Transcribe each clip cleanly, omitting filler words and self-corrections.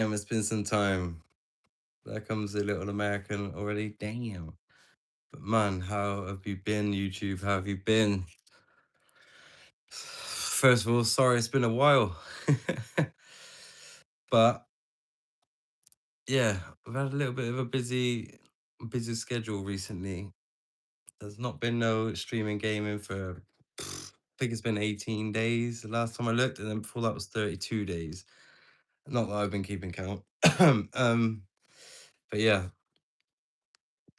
It's been some time. There comes the little American already. Damn. But man, how have you been, YouTube? How have you been? First of all, sorry it's been a while. But yeah, I've had a little bit of a busy schedule recently. There's not been no streaming gaming for I think it's been 18 days the last time I looked, and then before that was 32 days. Not that I've been keeping count. um, but yeah,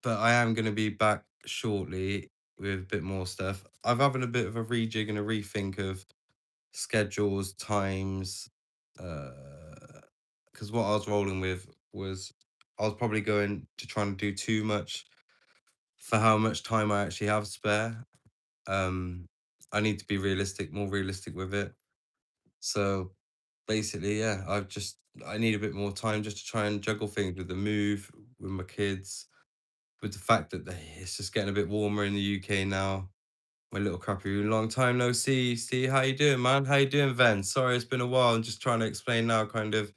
but I am going to be back shortly with a bit more stuff. I'm having a bit of a rejig and a rethink of schedules, times, because what I was rolling with was I was probably going to try and do too much for how much time I actually have spare. Um, I need to be realistic, more realistic with it. So basically, yeah, I need a bit more time just to try and juggle things with the move, with my kids, with the fact that it's just getting a bit warmer in the UK now. My little crappy, long time no see. See, how you doing, man? How you doing, Ven? Sorry, it's been a while. I'm just trying to explain now, kind of.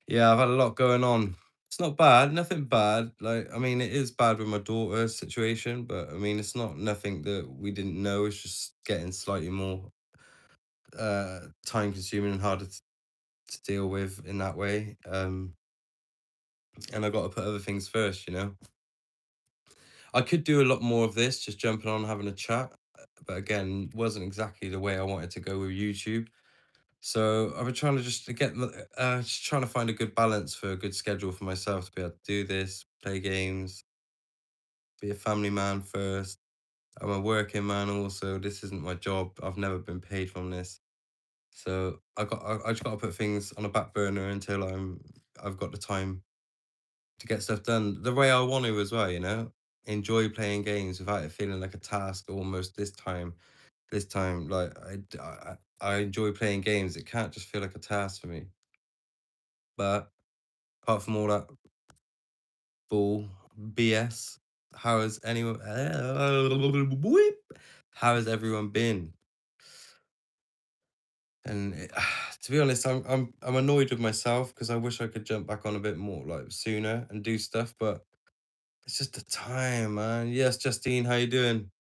Yeah, I've had a lot going on. It's not bad, nothing bad. Like, I mean, it is bad with my daughter's situation, but I mean, it's not nothing that we didn't know. It's just getting slightly more time consuming and harder to deal with in that way. And I got to put other things first, you know. I could do a lot more of this, just jumping on, having a chat, but again, wasn't exactly the way I wanted to go with YouTube. So I've been trying to just trying to find a good balance for a good schedule for myself to be able to do this, play games, be a family man first. I'm a working man also. This isn't my job. I've never been paid from this. So I just got to put things on a back burner until I've got the time to get stuff done the way I want to as well, you know? Enjoy playing games without it feeling like a task almost this time, like I enjoy playing games. It can't just feel like a task for me. But apart from all that bull BS, how has anyone how has everyone been? And to be honest, I'm annoyed with myself because I wish I could jump back on a bit more like sooner and do stuff, but it's just the time, man. Yes, Justine, how you doing?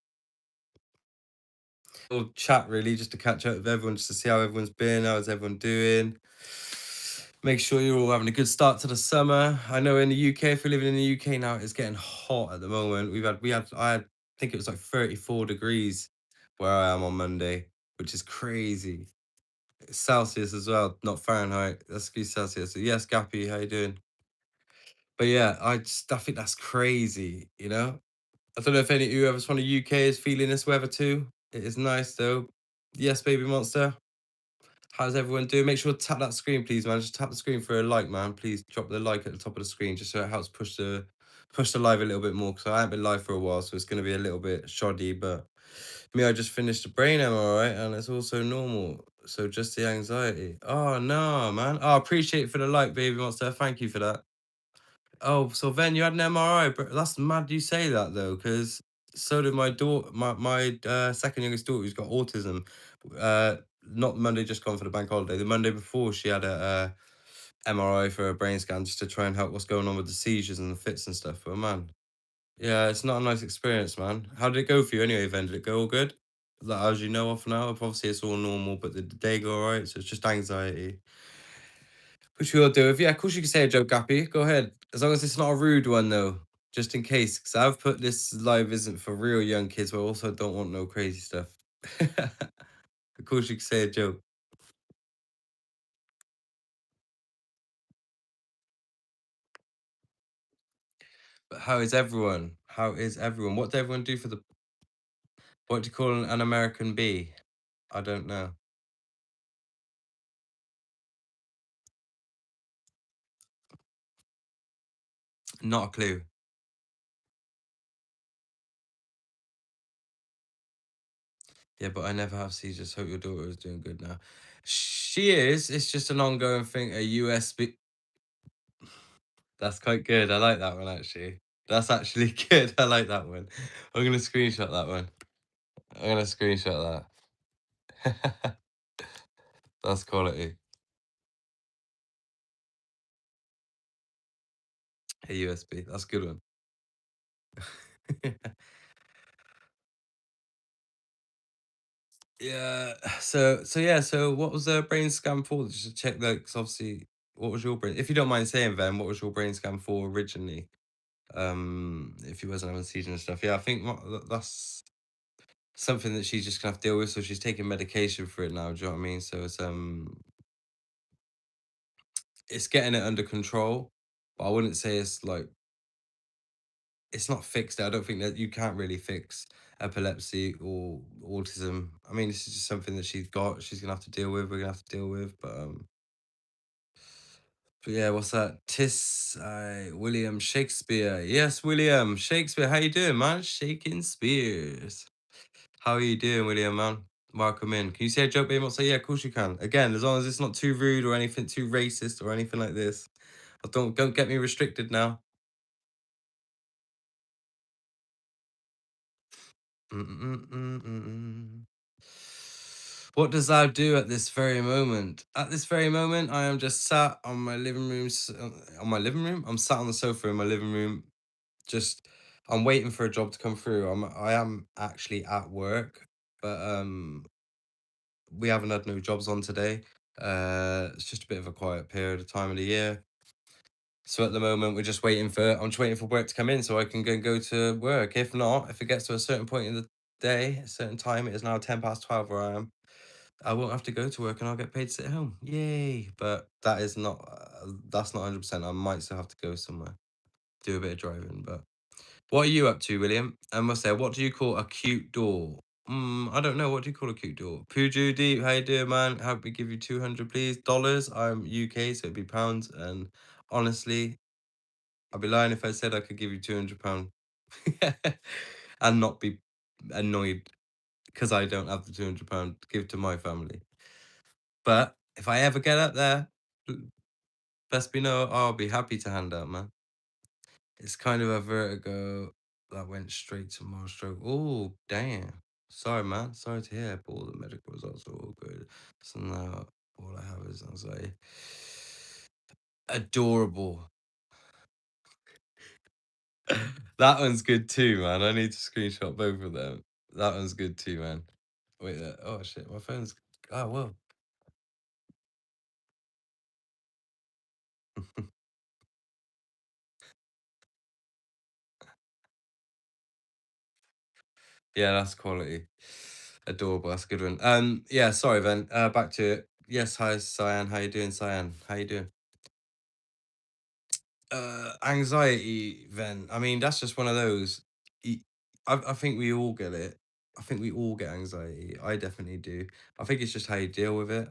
We'll chat really just to catch up with everyone, just to see how everyone's been, how's everyone doing. Make sure you're all having a good start to the summer. I know in the UK, if you're living in the UK now, it's getting hot at the moment. I think it was like 34 degrees where I am on Monday, which is crazy. It's Celsius as well, not Fahrenheit. That's good Celsius. So yes, Gappy, how you doing? But yeah, I think that's crazy, you know? I don't know if any whoever's from the UK is feeling this weather too. It is nice though. Yes, baby monster. How's everyone doing? Make sure to tap that screen, please, man. Just tap the screen for a like, man. Please drop the like at the top of the screen, just so it helps push the live a little bit more. Because I haven't been live for a while, so it's going to be a little bit shoddy. But me, I just finished a brain MRI, and it's also normal. So just the anxiety. Oh no, man. Oh, I appreciate it for the like, baby monster. Thank you for that. Oh, so Ven, you had an MRI, but that's mad you say that though, because so did my daughter, my second youngest daughter who's got autism. Not Monday just gone for the bank holiday. The Monday before she had a MRI for a brain scan just to try and help what's going on with the seizures and the fits and stuff. But man, yeah, it's not a nice experience, man. How did it go for you anyway, Ven? Did it go all good? Like, as you know of now, obviously it's all normal, but did the day go alright? So it's just anxiety. Which we'll do. If yeah, of course you can say a joke, Gappy. Go ahead. As long as it's not a rude one, though. Just in case. Because I've put this live isn't for real young kids, but I also don't want no crazy stuff. Of course you can say a joke. But how is everyone? How is everyone? What do everyone do for the. What do you call an American bee? I don't know. Not a clue. Yeah, but I never have seizures. Hope your daughter is doing good now. She is. It's just an ongoing thing. A USB. That's quite good. I like that one actually. That's actually good. I like that one. I'm gonna screenshot that one. I'm gonna screenshot that. That's quality. A USB. That's a good one. Yeah. So what was the brain scan for? Just to check that, 'cause obviously, what was your brain? If you don't mind saying, Then, what was your brain scan for originally? If you wasn't having seizures and stuff. Yeah, I think that's something that she's just gonna have to deal with. So she's taking medication for it now. Do you know what I mean? So it's getting it under control, but I wouldn't say it's like it's not fixed. I don't think that you can't really fix epilepsy or autism. I mean, this is just something that she's got. She's gonna have to deal with. We're gonna have to deal with. But yeah, what's that? William Shakespeare. Yes, William Shakespeare. How you doing, man? Shaking Spears. How are you doing, William, man? Welcome in. Can you say a joke, baby? Say, yeah, of course you can. Again, as long as it's not too rude or anything too racist or anything like this. Don't get me restricted now. Mm-mm-mm-mm-mm. What does thou do at this very moment? At this very moment, I am just sat on my living room. On my living room, I'm sat on the sofa in my living room. Just, I'm waiting for a job to come through. I am actually at work, but we haven't had no jobs on today. It's just a bit of a quiet period of time of the year. So at the moment, I'm just waiting for work to come in so I can go to work. If not, if it gets to a certain point in the day, a certain time, it is now 10 past 12 where I am. I won't have to go to work and I'll get paid to sit at home. Yay. But that's not 100%. I might still have to go somewhere, do a bit of driving. But what are you up to, William? I must say, what do you call a cute door? I don't know. What do you call a cute door? Puju Deep, how you doing, man? Help me give you 200, please. Dollars. I'm UK, so it'd be pounds. And honestly, I'd be lying if I said I could give you £200 and not be annoyed because I don't have the £200 to give to my family. But if I ever get up there, best be know I'll be happy to hand out, man. It's kind of a vertigo that went straight to my stroke. Oh, damn. Sorry, man. Sorry to hear, but all the medical results are all good. So now all I have is anxiety. Adorable. That one's good too, man. I need to screenshot both of them. That one's good too, man. Wait, oh shit, my phone's. Oh, well. Yeah, that's quality. Adorable. That's a good one. Yeah, sorry, Then. Back to it. Yes, hi, Cyan. How you doing, Cyan? How you doing? Anxiety, Then. I mean, that's just one of those. y- I think we all get it. I think we all get anxiety. I definitely do. I think it's just how you deal with it.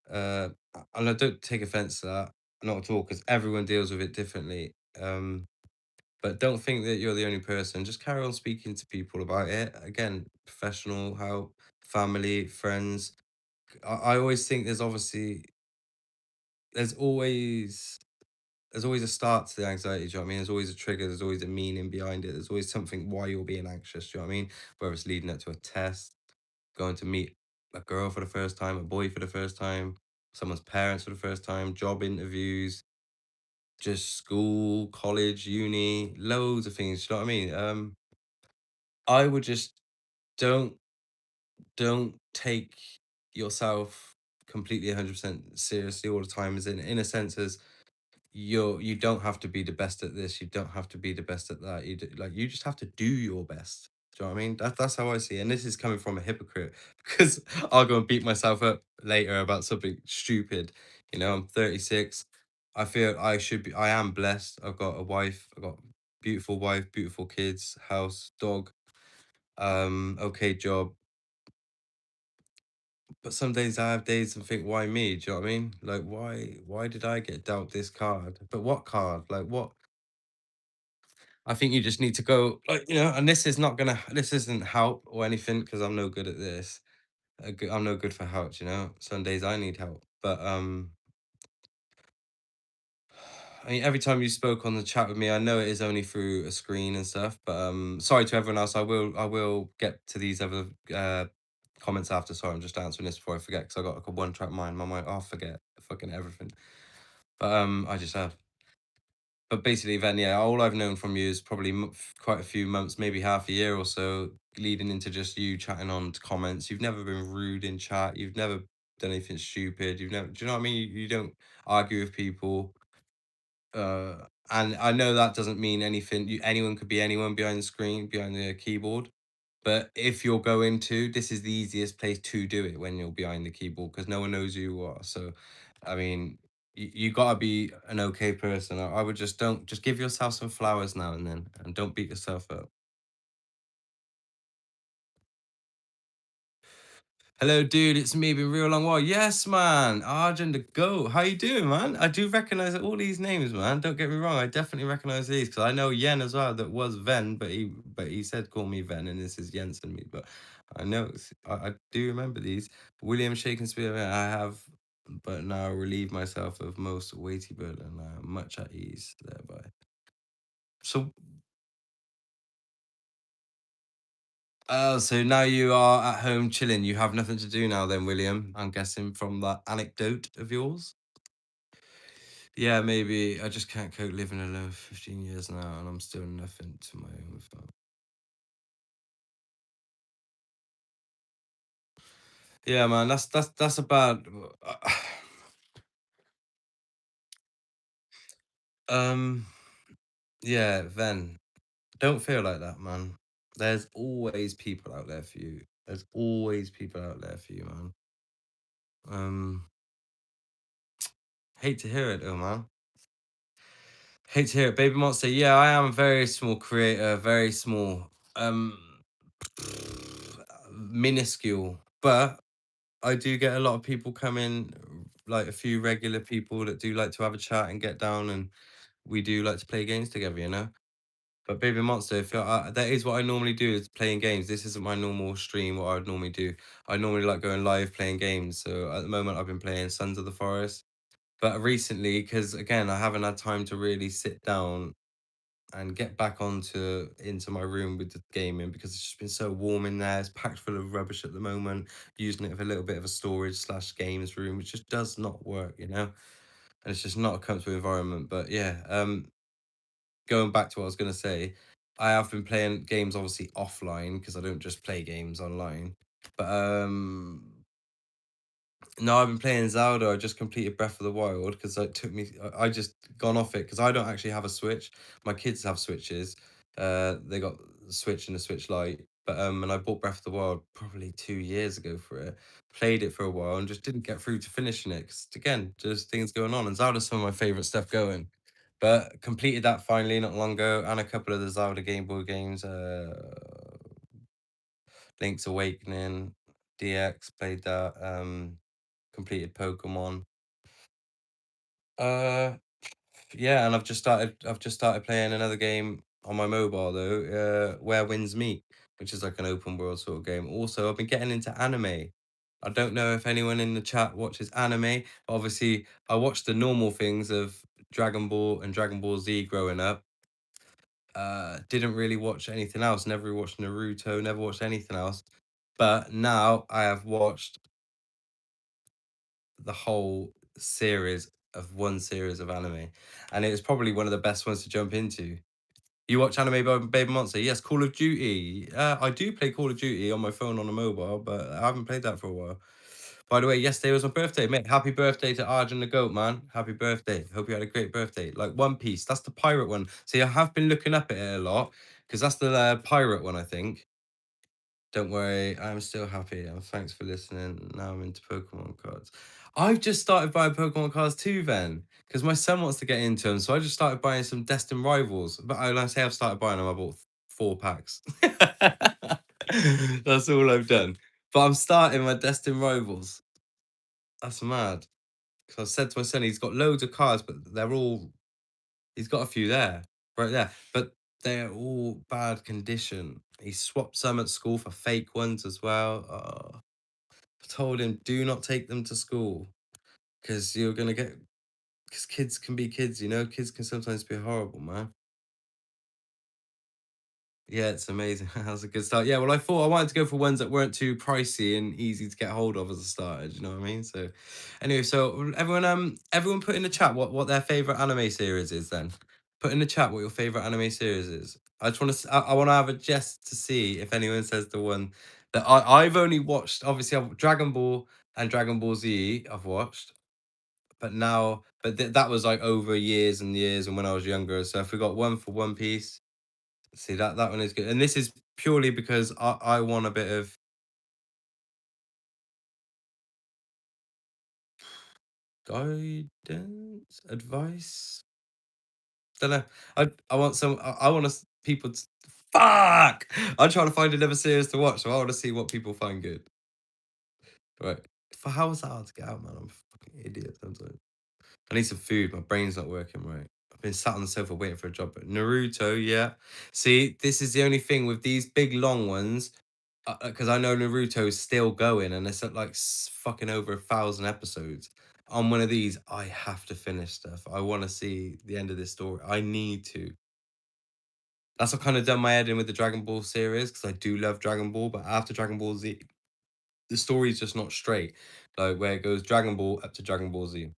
And I don't take offense to that, not at all, because everyone deals with it differently. But don't think that you're the only person. Just carry on speaking to people about it. Again, professional help, family, friends. I always think there's always there's always a start to the anxiety. Do you know what I mean? There's always a trigger. There's always a meaning behind it. There's always something why you're being anxious. Do you know what I mean? Whether it's leading up to a test, going to meet a girl for the first time, a boy for the first time, someone's parents for the first time, job interviews, just school, college, uni, loads of things. Do you know what I mean? I would just don't don't take yourself completely 100% seriously all the time. As in a sense, as you don't have to be the best at this. You don't have to be the best at that. You just have to do your best. Do you know what I mean? That's how I see it. And this is coming from a hypocrite because I'll go and beat myself up later about something stupid. I'm 36. I feel I am blessed. I've got a wife. I've got beautiful wife, beautiful kids, house, dog, okay job. But some days I have days and think, why me? Do you know what I mean? Like, why did I get dealt this card? But what card? Like, what? I think you just need to go, like, and this isn't help or anything because I'm no good at this. I'm no good for help. Some days I need help. But I mean, every time you spoke on the chat with me, I know it is only through a screen and stuff. But sorry to everyone else. I will get to these other comments after. Sorry, I'm just answering this before I forget because I got like a one track mind. My mind, oh, forget fucking everything. But I just have. But basically, then yeah, all I've known from you is probably quite a few months, maybe half a year or so, leading into just you chatting on to comments. You've never been rude in chat. You've never done anything stupid. You've never, do you know what I mean? You don't argue with people. And I know that doesn't mean anything. Anyone could be anyone behind the screen, behind the keyboard. But if you're going to, this is the easiest place to do it when you're behind the keyboard because no one knows who you are. So, I mean, you gotta be an okay person. I would just don't just give yourself some flowers now and then, and don't beat yourself up. Hello, dude. It's me. Been real long while. Yes, man. Arjun the Goat. How you doing, man? I do recognize all these names, man. Don't get me wrong. I definitely recognize these because I know Yen as well. That was Ven, but he said call me Ven, and this is Jensen me. But I know I do remember these. William Shakespeare. I have, but now relieve myself of most weighty burden. I am much at ease thereby. So so now you are at home chilling. You have nothing to do now, then, William. I'm guessing from that anecdote of yours. Yeah, maybe I just can't cope living alone for 15 years now, and I'm still nothing to my own family. Yeah, man, that's a bad. Um, yeah, then don't feel like that, man. There's always people out there for you. There's always people out there for you, man. Um, hate to hear it, though, man. Hate to hear it, Baby Monster. Yeah, I am a very small creator, very small, um, minuscule, but I do get a lot of people come in, like a few regular people that do like to have a chat and get down, and we do like to play games together, you know. But Baby Monster, if that is what I normally do is playing games. This isn't my normal stream. What I would normally do, I normally like going live playing games. So at the moment, I've been playing Sons of the Forest. But recently, because again, I haven't had time to really sit down and get back onto into my room with the gaming because it's just been so warm in there. It's packed full of rubbish at the moment. Using it as a little bit of a storage slash games room, which just does not work, you know. And it's just not a comfortable environment. But yeah, going back to what I was gonna say, I have been playing games obviously offline because I don't just play games online. But no, I've been playing Zelda. I just completed Breath of the Wild because it took me. I just gone off it because I don't actually have a Switch. My kids have Switches. They got the Switch and the Switch Lite. But and I bought Breath of the Wild probably 2 years ago for it. Played it for a while and just didn't get through to finishing it because again, just things going on. And Zelda's some of my favorite stuff going. But completed that finally not long ago, and a couple of the Zelda Game Boy games. Link's Awakening, DX played that. Completed Pokemon. Uh, yeah, and I've just started playing another game on my mobile though, Where Winds Meet, which is like an open world sort of game. Also, I've been getting into anime. I don't know if anyone in the chat watches anime. Obviously, I watched the normal things of Dragon Ball and Dragon Ball Z growing up. Didn't really watch anything else. Never really watched Naruto. Never watched anything else. But now I have watched the whole series of one series of anime, and it was probably one of the best ones to jump into. You watch anime by Baby Monster? Yes, Call of Duty. I do play Call of Duty on my phone on a mobile, but I haven't played that for a while. By the way, yesterday was my birthday, mate. Happy birthday to Arjun the Goat, man. Happy birthday. Hope you had a great birthday. Like One Piece, that's the pirate one. See, I have been looking up at it a lot because that's the pirate one, I think. Don't worry, I'm still happy, and thanks for listening. Now I'm into Pokemon cards. I've just started buying Pokemon cards too, then, because my son wants to get into them. So I just started buying some Destined Rivals. But when I say I've started buying them, I bought 4 packs. That's all I've done. But I'm starting my Destined Rivals. That's mad. Because I said to my son, he's got loads of cards, but he's got a few there, right there. But they're all bad condition. He swapped some at school for fake ones as well. Oh, I told him, do not take them to school because you're gonna get. Because kids can be kids, you know. Kids can sometimes be horrible, man. Yeah, it's amazing. That's a good start. Yeah, well, I thought I wanted to go for ones that weren't too pricey and easy to get hold of as a starter. Do you know what I mean? So, anyway, so everyone put in the chat what their favorite anime series is then. Put in the chat what your favorite anime series is. I just want to. I want to have a jest to see if anyone says the one that I've only watched. Obviously, Dragon Ball and Dragon Ball Z. I've watched, but now, that was like over years and years, and when I was younger. So if we got one for One Piece, see that one is good. And this is purely because I want a bit of guidance, advice. Don't know. I want some. I want us people to. Fuck! I'm trying to find another series to watch, so I want to see what people find good. Right. For how is that hard to get out, man? I'm a fucking idiot sometimes. I need some food. My brain's not working right. I've been sat on the sofa waiting for a job. But Naruto, yeah. See, this is the only thing with these big long ones, because I know Naruto is still going, and it's at like fucking over 1,000 episodes. On one of these, I have to finish stuff. I want to see the end of this story. I need to. That's what kind of done my head in with the Dragon Ball series because I do love Dragon Ball, but after Dragon Ball Z, the story's just not straight. Like where it goes Dragon Ball up to Dragon Ball Z.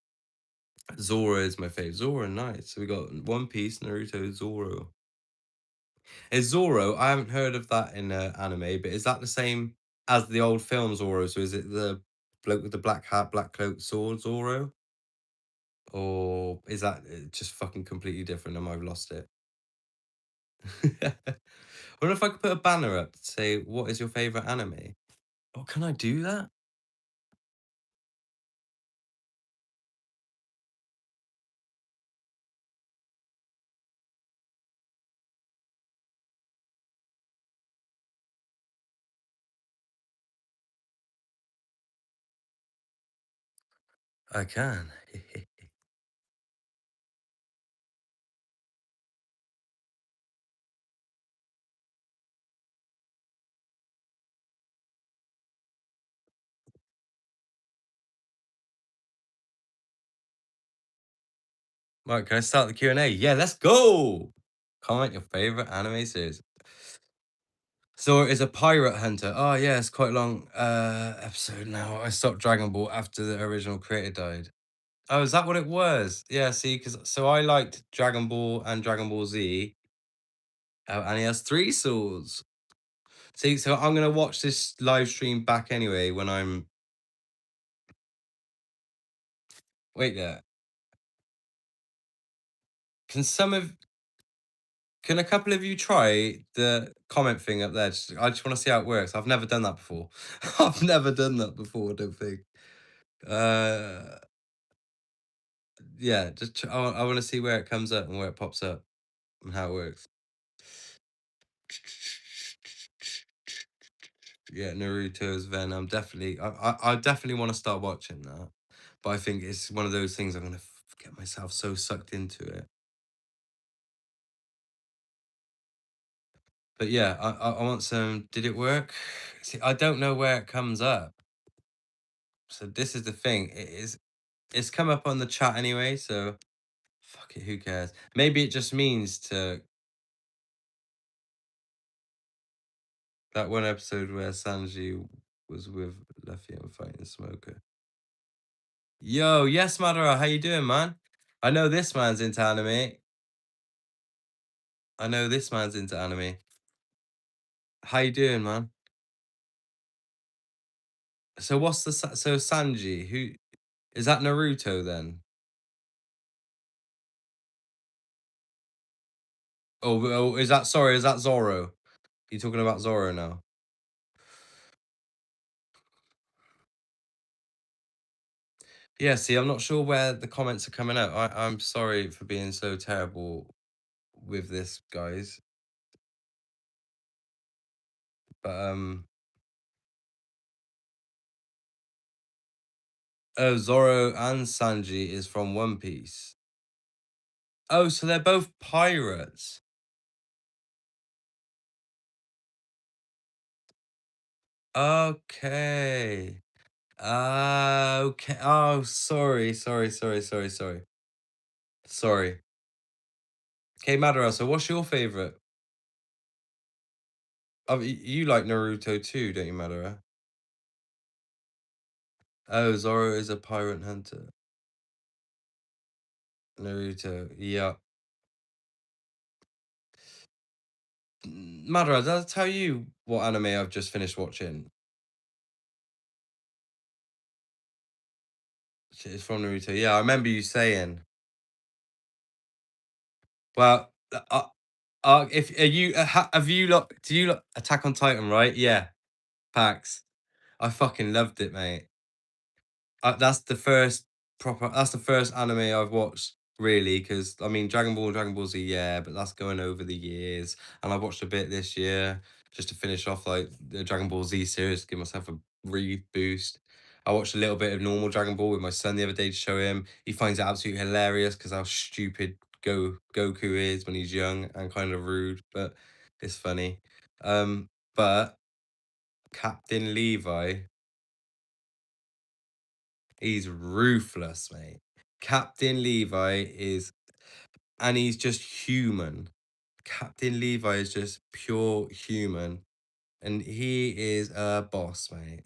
Zora is my favorite. Zora, nice. So we got One Piece, Naruto, Zoro. Is Zoro? I haven't heard of that in anime, but is that the same as the old film Zoro? So is it the bloke with the black hat, black cloak, sword Zoro, or is that just fucking completely different? And I've lost it. I wonder if I could put a banner up to say, "What is your favorite anime?" Oh, can I do that? I can. Right, can I start the Q&A? Yeah, let's go! Comment your favorite anime series. So is a pirate hunter. Oh yeah, it's quite a long episode now. I stopped Dragon Ball after the original creator died. Oh, is that what it was? Yeah, see, because so I liked Dragon Ball and Dragon Ball Z, and he has three swords. See, so I'm gonna watch this live stream back anyway when I'm. Wait there. Can some of Can a couple of you try the comment thing up there? I just want to see how it works. I've never done that before. I've never done that before, I don't think. Uh, yeah, I want to see where it comes up and where it pops up and how it works. Yeah, Naruto's Venom. Definitely. I definitely want to start watching that. But I think it's one of those things I'm going to get myself so sucked into it. But yeah, I want some. Did it work? See, I don't know where it comes up. So this is the thing. It's come up on the chat anyway, so fuck it, who cares? Maybe it just means to that one episode where Sanji was with Luffy and fighting Smoker. Yo, yes, Madara, how you doing, man? I know this man's into anime. I know this man's into anime. How you doing, man? So what's so Sanji? Who is that? Naruto then? Oh, is that sorry? Is that Zoro? You talking about Zoro now? Yeah. See, I'm not sure where the comments are coming out. I'm sorry for being so terrible with this, guys. But oh, Zoro and Sanji is from One Piece. Oh, so they're both pirates. Okay. Okay. Oh, sorry. Sorry. Okay, Madara, so what's your favorite? Oh, you like Naruto too, don't you, Madara? Oh, Zoro is a pirate hunter. Naruto, yeah. Madra, did I tell you what anime I've just finished watching? It's from Naruto. Yeah, I remember you saying. Well, if are you have you lot? Do you lot Attack on Titan? Right? Yeah, Pax. I fucking loved it, mate. That's the first proper. That's the first anime I've watched really, because I mean Dragon Ball Z, yeah, but that's going over the years, and I watched a bit this year just to finish off like the Dragon Ball Z series, give myself a boost. I watched a little bit of normal Dragon Ball with my son the other day to show him. He finds it absolutely hilarious because how stupid Goku is when he's young and kind of rude, but it's funny. But Captain Levi, he's ruthless, mate. Captain Levi is, and he's just human. Captain Levi is just pure human, and he is a boss, mate.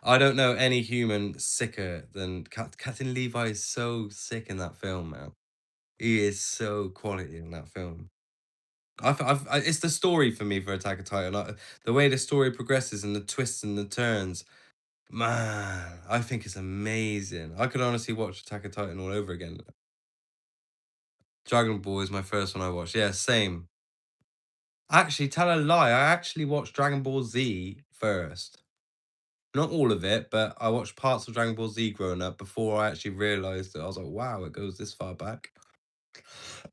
I don't know any human sicker than Captain Levi is so sick in that film, man. He is so quality in that film. It's the story for me for Attack of Titan. The way the story progresses and the twists and the turns, man, I think it's amazing. I could honestly watch Attack of Titan all over again. Dragon Ball is my first one I watched. Yeah, same. Actually, tell a lie. I actually watched Dragon Ball Z first. Not all of it, but I watched parts of Dragon Ball Z growing up before I actually realized that I was like, wow, it goes this far back.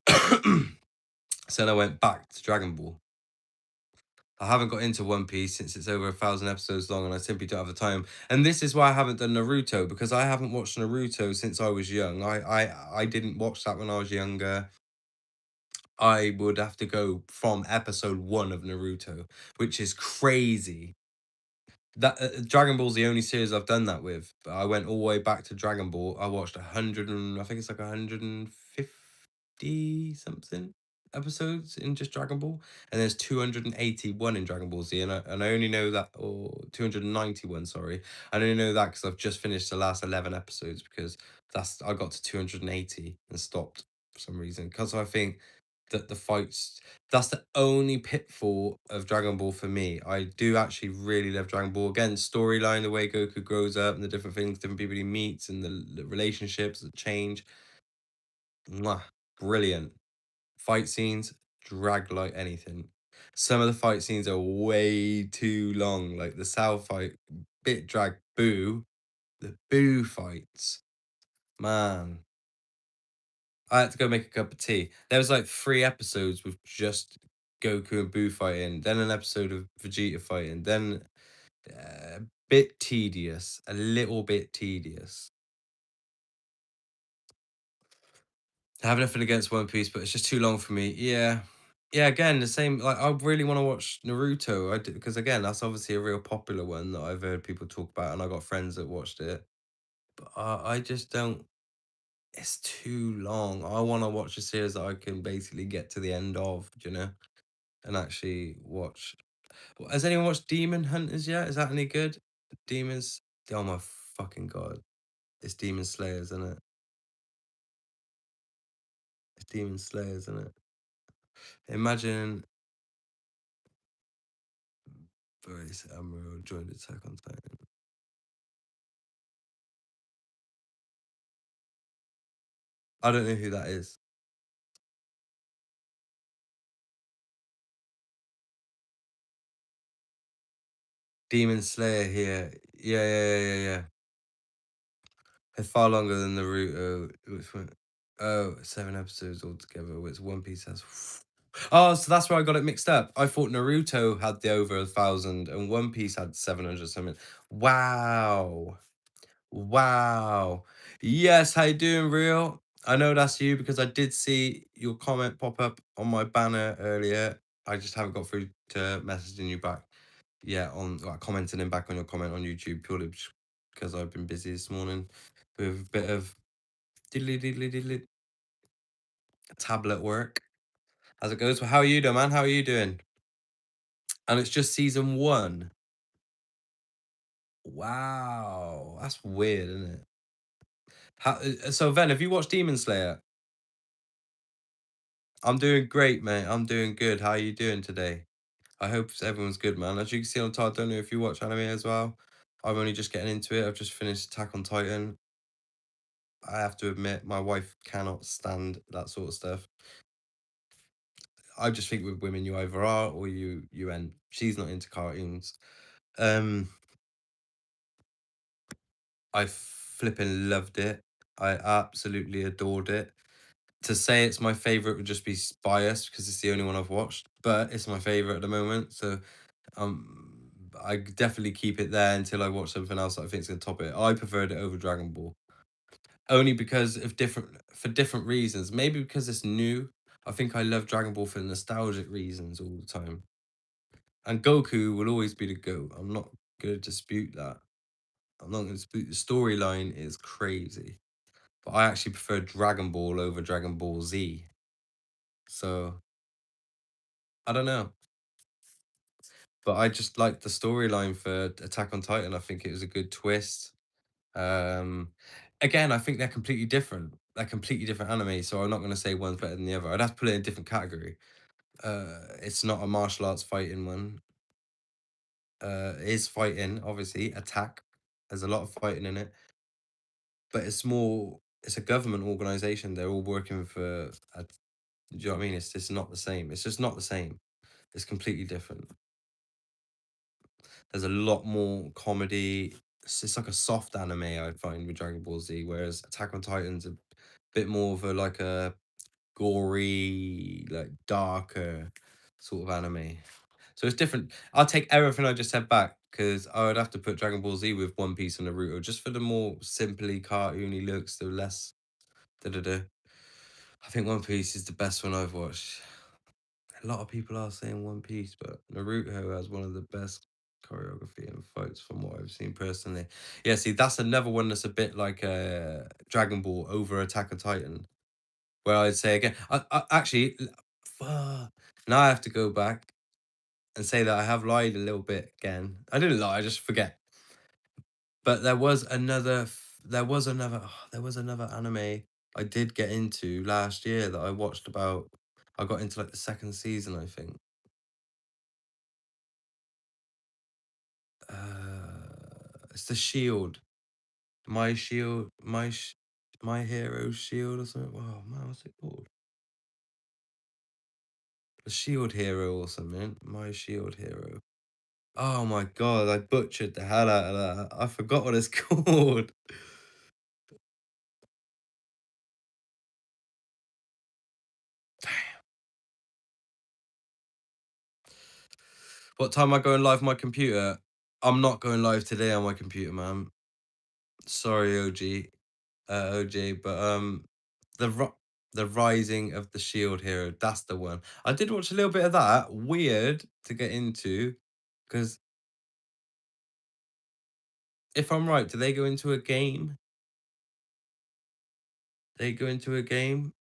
So then I went back to Dragon Ball. I haven't got into One Piece since it's over 1,000 episodes long, and I simply don't have the time. And this is why I haven't done Naruto, because I haven't watched Naruto since I was young. I didn't watch that when I was younger. I would have to go from episode one of Naruto, which is crazy. That Dragon Ball's the only series I've done that with. But I went all the way back to Dragon Ball. I watched 100 and I think it's like 150 something episodes in just Dragon Ball, and there's 281 in Dragon Ball Z, and I only know that, or 291, sorry. I only know that because I've just finished the last 11 episodes, because that's I got to 280 and stopped for some reason, because I think that the fights, that's the only pitfall of Dragon Ball for me. I do actually really love Dragon Ball. Again, storyline, the way Goku grows up and the different things, different people he meets, and the relationships that change. Mwah, brilliant. Fight scenes drag like anything. Some of the fight scenes are way too long. Like the Cell fight, bit drag. Boo. The Boo fights. Man, I had to go make a cup of tea. There was like 3 episodes with just Goku and Boo fighting, then an episode of Vegeta fighting, then a bit tedious, a little bit tedious. I have nothing against One Piece, but it's just too long for me. Yeah. Yeah, again, the same. Like, I really want to watch Naruto. Because again, that's obviously a real popular one that I've heard people talk about, and I got friends that watched it. But I just don't. It's too long. I want to watch a series that I can basically get to the end of, and actually watch. Has anyone watched Demon Hunters yet? Is that any good? Demons. Oh my fucking god! It's Demon Slayers, isn't it? It's Demon Slayers, isn't it? Imagine Boris Admiral joined Attack on Titan. I don't know who that is. Demon Slayer here. Yeah, yeah, yeah, yeah, yeah. It's far longer than Naruto. Which one? Oh, 7 episodes altogether, which One Piece has. Oh, so that's where I got it mixed up. I thought Naruto had the over 1,000 and One Piece had 700 something. Wow. Wow. Yes, how you doing, Real? I know that's you because I did see your comment pop up on my banner earlier. I just haven't got through to messaging you back. Yeah, on like commenting and back on your comment on YouTube purely because I've been busy this morning with a bit of diddly diddly diddly tablet work as it goes. Well, how are you doing, man? How are you doing? And it's just season one. Wow, that's weird, isn't it? So, Ven, have you watched Demon Slayer? I'm doing great, mate. I'm doing good. How are you doing today? I hope everyone's good, man. As you can see on top, I don't know if you watch anime as well. I'm only just getting into it. I've just finished Attack on Titan. I have to admit, my wife cannot stand that sort of stuff. I just think with women, you either are or you end. She's not into cartoons. Um, I flipping loved it. I absolutely adored it. To say it's my favorite would just be biased because it's the only one I've watched, but it's my favorite at the moment. So I definitely keep it there until I watch something else that I think is gonna top it. I preferred it over Dragon Ball. Only because of different reasons. Maybe because it's new. I think I love Dragon Ball for nostalgic reasons all the time. And Goku will always be the GOAT. I'm not gonna dispute that. I'm not gonna dispute the storyline is crazy. But I actually prefer Dragon Ball over Dragon Ball Z. So I don't know. But I just like the storyline for Attack on Titan. I think it was a good twist. Um, Again, I think they're completely different. They're completely different anime, so I'm not going to say one's better than the other. I'd have to put it in a different category. It's not a martial arts fighting one. It is fighting, obviously, attack. There's a lot of fighting in it, but it's more. It's a government organization. They're all working for. Do you know what I mean? It's just not the same. It's just not the same. It's completely different. There's a lot more comedy. It's like a soft anime I find with Dragon Ball Z, whereas Attack on Titan's a bit more of a like a gory, like darker sort of anime. So it's different. I'll take everything I just said back because I would have to put Dragon Ball Z with One Piece and Naruto just for the more simply cartoony looks, the less da da da. I think One Piece is the best one I've watched. A lot of people are saying One Piece, but Naruto has one of the best choreography and fights from what I've seen personally. Yeah, see, that's another one that's a bit like Dragon Ball over Attack on Titan. Where I'd say again, I actually, now I have to go back and say that I have lied a little bit again. I didn't lie, I just forget. But there was another anime I did get into last year that I watched about. I got into like the second season, I think. It's the Shield. My Shield, my Hero Shield or something. Oh man, what's it called? The Shield Hero or something. My Shield Hero. Oh my god, I butchered the hell out of that. I forgot what it's called. What time am I going live on my computer? I'm not going live today on my computer, man. Sorry, OG, but the ri the Rising of the Shield Hero, that's the one. I did watch a little bit of that. Weird to get into, because if I'm right, do they go into a game? They go into a game,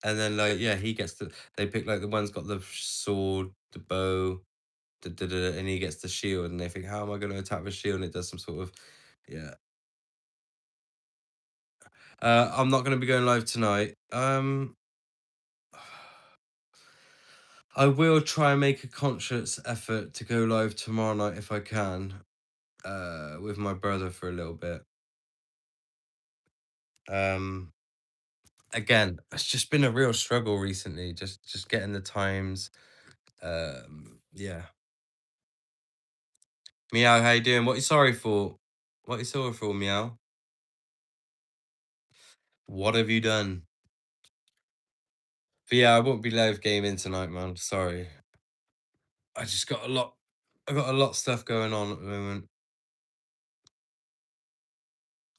and then like yeah, he gets the. They pick like the one's got the sword, the bow, and he gets the shield, and they think, how am I going to attack the shield? And it does some sort of yeah. I'm not going to be going live tonight. I will try and make a conscious effort to go live tomorrow night if I can, with my brother for a little bit. Um, Again, it's just been a real struggle recently, just getting the times. Yeah. Meow, how you doing? What you sorry for? What you sorry for, Meow? What have you done? But yeah, I won't be live gaming tonight, man. Sorry. I just got a lot. I got a lot of stuff going on at the moment.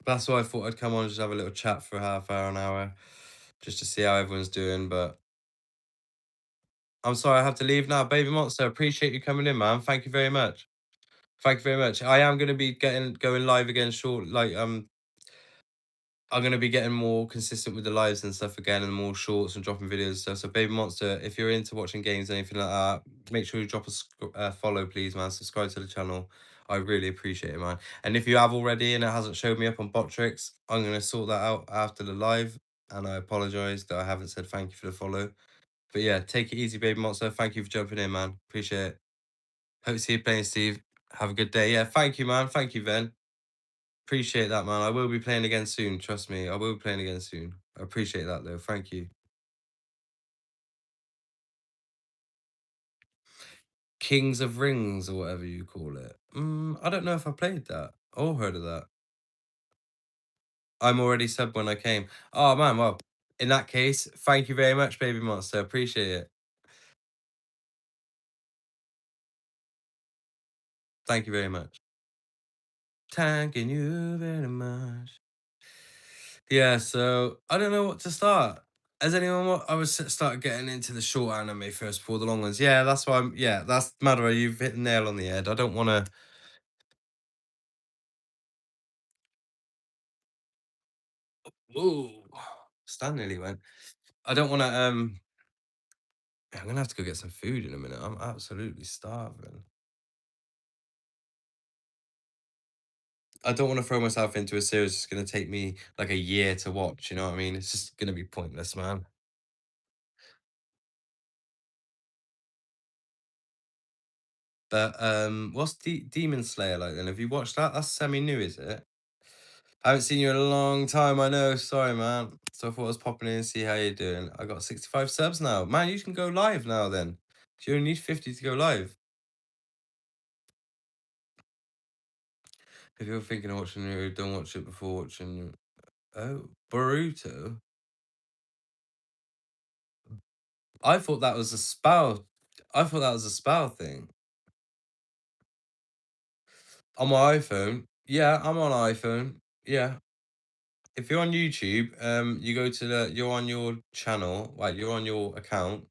That's why I thought I'd come on and just have a little chat for a half hour, an hour, just to see how everyone's doing. But I'm sorry I have to leave now. Baby Monster, appreciate you coming in, man. Thank you very much. Thank you very much. I am gonna be going live again short. Like I'm gonna be getting more consistent with the lives and stuff again, and more shorts and dropping videos and stuff. So, Baby Monster, if you're into watching games or anything like that, make sure you drop a follow, please, man. Subscribe to the channel. I really appreciate it, man. And if you have already and it hasn't showed me up on bot tricks, I'm gonna sort that out after the live. And I apologize that I haven't said thank you for the follow. But yeah, take it easy, baby monster. Thank you for jumping in, man. Appreciate it. Hope to see you playing, Steve. Have a good day. Yeah, thank you, man. Thank you, Ven. Appreciate that, man. I will be playing again soon. Trust me, I will be playing again soon. I appreciate that, though. Thank you. Kings of Rings or whatever you call it. I don't know if I played that or heard of that. I'm already subbed when I came. Oh man, well, in that case, thank you very much, baby monster. Appreciate it. Thank you very much. Thanking you very much. Yeah, so I don't know what to start. Has anyone I was started getting into the short anime first before the long ones. Yeah, that's why yeah, that's Madara, you've hit the nail on the head. I don't wanna Ooh. Stan nearly went. I don't wanna I'm gonna have to go get some food in a minute. I'm absolutely starving. I don't want to throw myself into a series that's going to take me like a year to watch. You know what I mean? It's just going to be pointless, man. But what's Demon Slayer like then? Have you watched that? That's semi new, is it? I haven't seen you in a long time. I know. Sorry, man. So I thought I was popping in and see how you're doing. I got 65 subs now. Man, you can go live now then. You only need 50 to go live. If you're thinking of watching it, don't watch it before watching. Oh, Boruto. I thought that was a spell. I thought that was a spell thing. On my iPhone. Yeah, I'm on iPhone. Yeah. If you're on YouTube, you go to you're on your channel, like you're on your account.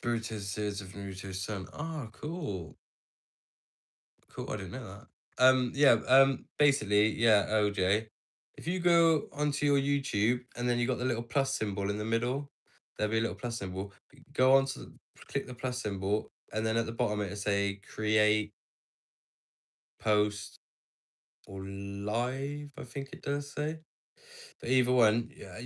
Bruto's series of Naruto's son. Oh, cool. Cool. I didn't know that. Yeah, basically, yeah, OJ. If you go onto your YouTube and then you got the little plus symbol in the middle, there'll be a little plus symbol. Go on to click the plus symbol, and then at the bottom it'll say create, post, or live, I think it does say. But either one, yeah,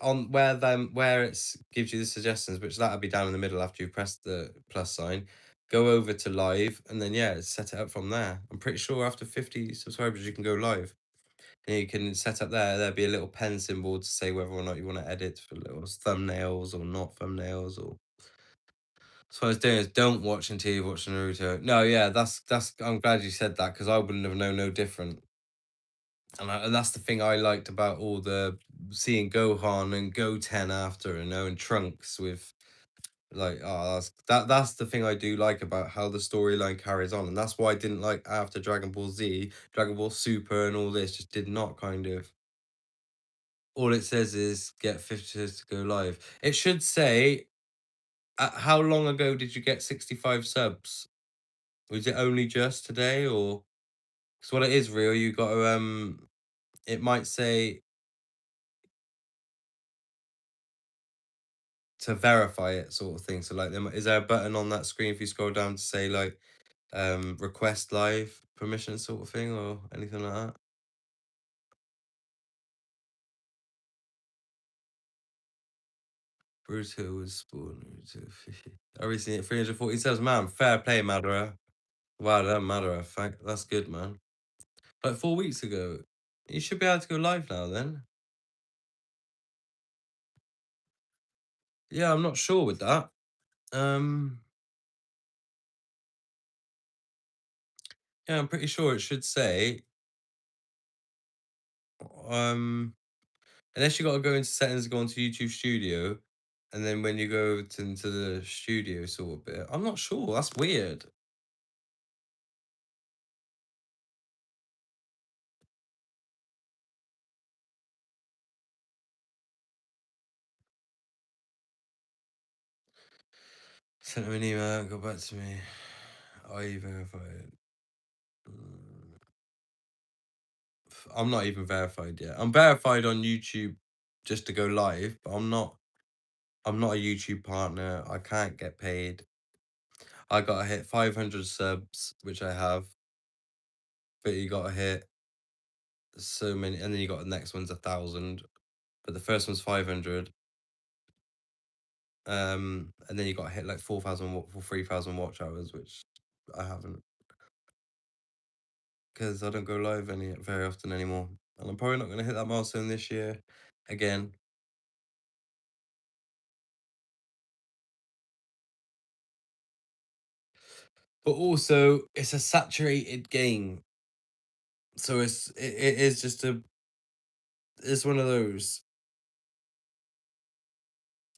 on where it's gives you the suggestions, which that'll be down in the middle after you've pressed the plus sign. Go over to live, and then yeah, set it up from there. I'm pretty sure after 50 subscribers you can go live, and you can set up there. There'll be a little pen symbol to say whether or not you want to edit for little thumbnails or not thumbnails or. So what I was doing is don't watch until you watch Naruto. No, yeah, that's. I'm glad you said that because I wouldn't have known no different. And that's the thing I liked about all the seeing Gohan and Goten after, you know, and Trunks with like, oh, that's the thing I do like about how the storyline carries on, and that's why I didn't like after Dragon Ball Z, Dragon Ball Super, and all this just did not kind of. All it says is get 50 to go live. It should say, how long ago did you get 65 subs? Was it only just today, or because what it is real? You got to It might say to verify it sort of thing. So like is there a button on that screen if you scroll down to say like request live permission sort of thing or anything like that? Bruto was spawn. I recently hit 347. Man, fair play, Madara. Wow, that Madara. That's good, man. Like 4 weeks ago. You should be able to go live now then. Yeah, I'm not sure with that. Um yeah, I'm pretty sure it should say um unless you got to go into settings, go into YouTube Studio, and then when you go into the studio sort of bit, I'm not sure. That's weird. Sent him an email, got back to me. Are you verified? Mm, I'm not even verified yet. I'm verified on YouTube just to go live, but I'm not. I'm not a YouTube partner. I can't get paid. I gotta hit 500 subs, which I have, but you gotta hit so many, and then you got the next one's 1,000, but the first one's 500. And then you got to hit like 4,000 for 3,000 watch hours, which I haven't because I don't go live any very often anymore. And I'm probably not going to hit that milestone this year again. But also, it's a saturated game, so it is just it's one of those.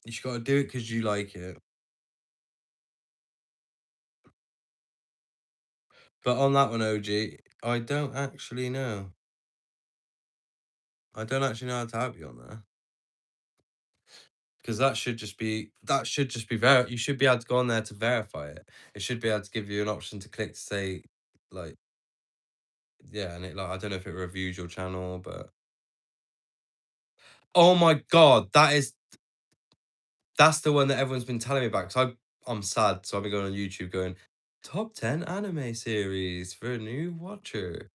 You just got to do it because you like it. But on that one, OG, I don't actually know. I don't actually know how to help you on there. Because that should just be you should be able to go on there to verify it. It should be able to give you an option to click to say, like, yeah, and it like I don't know if it reviews your channel, but oh my god, that's the one that everyone's been telling me about. Because I'm sad, so I've been going on YouTube going top 10 anime series for a new watcher,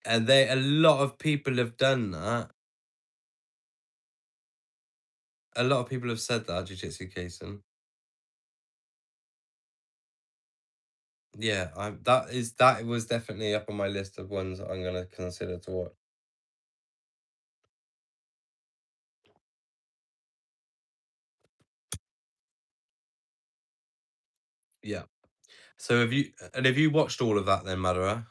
and a lot of people have done that. A lot of people have said that, Jujutsu Kaisen. Yeah, that was definitely up on my list of ones that I'm gonna consider to watch. Yeah. So have you watched all of that then, Madara?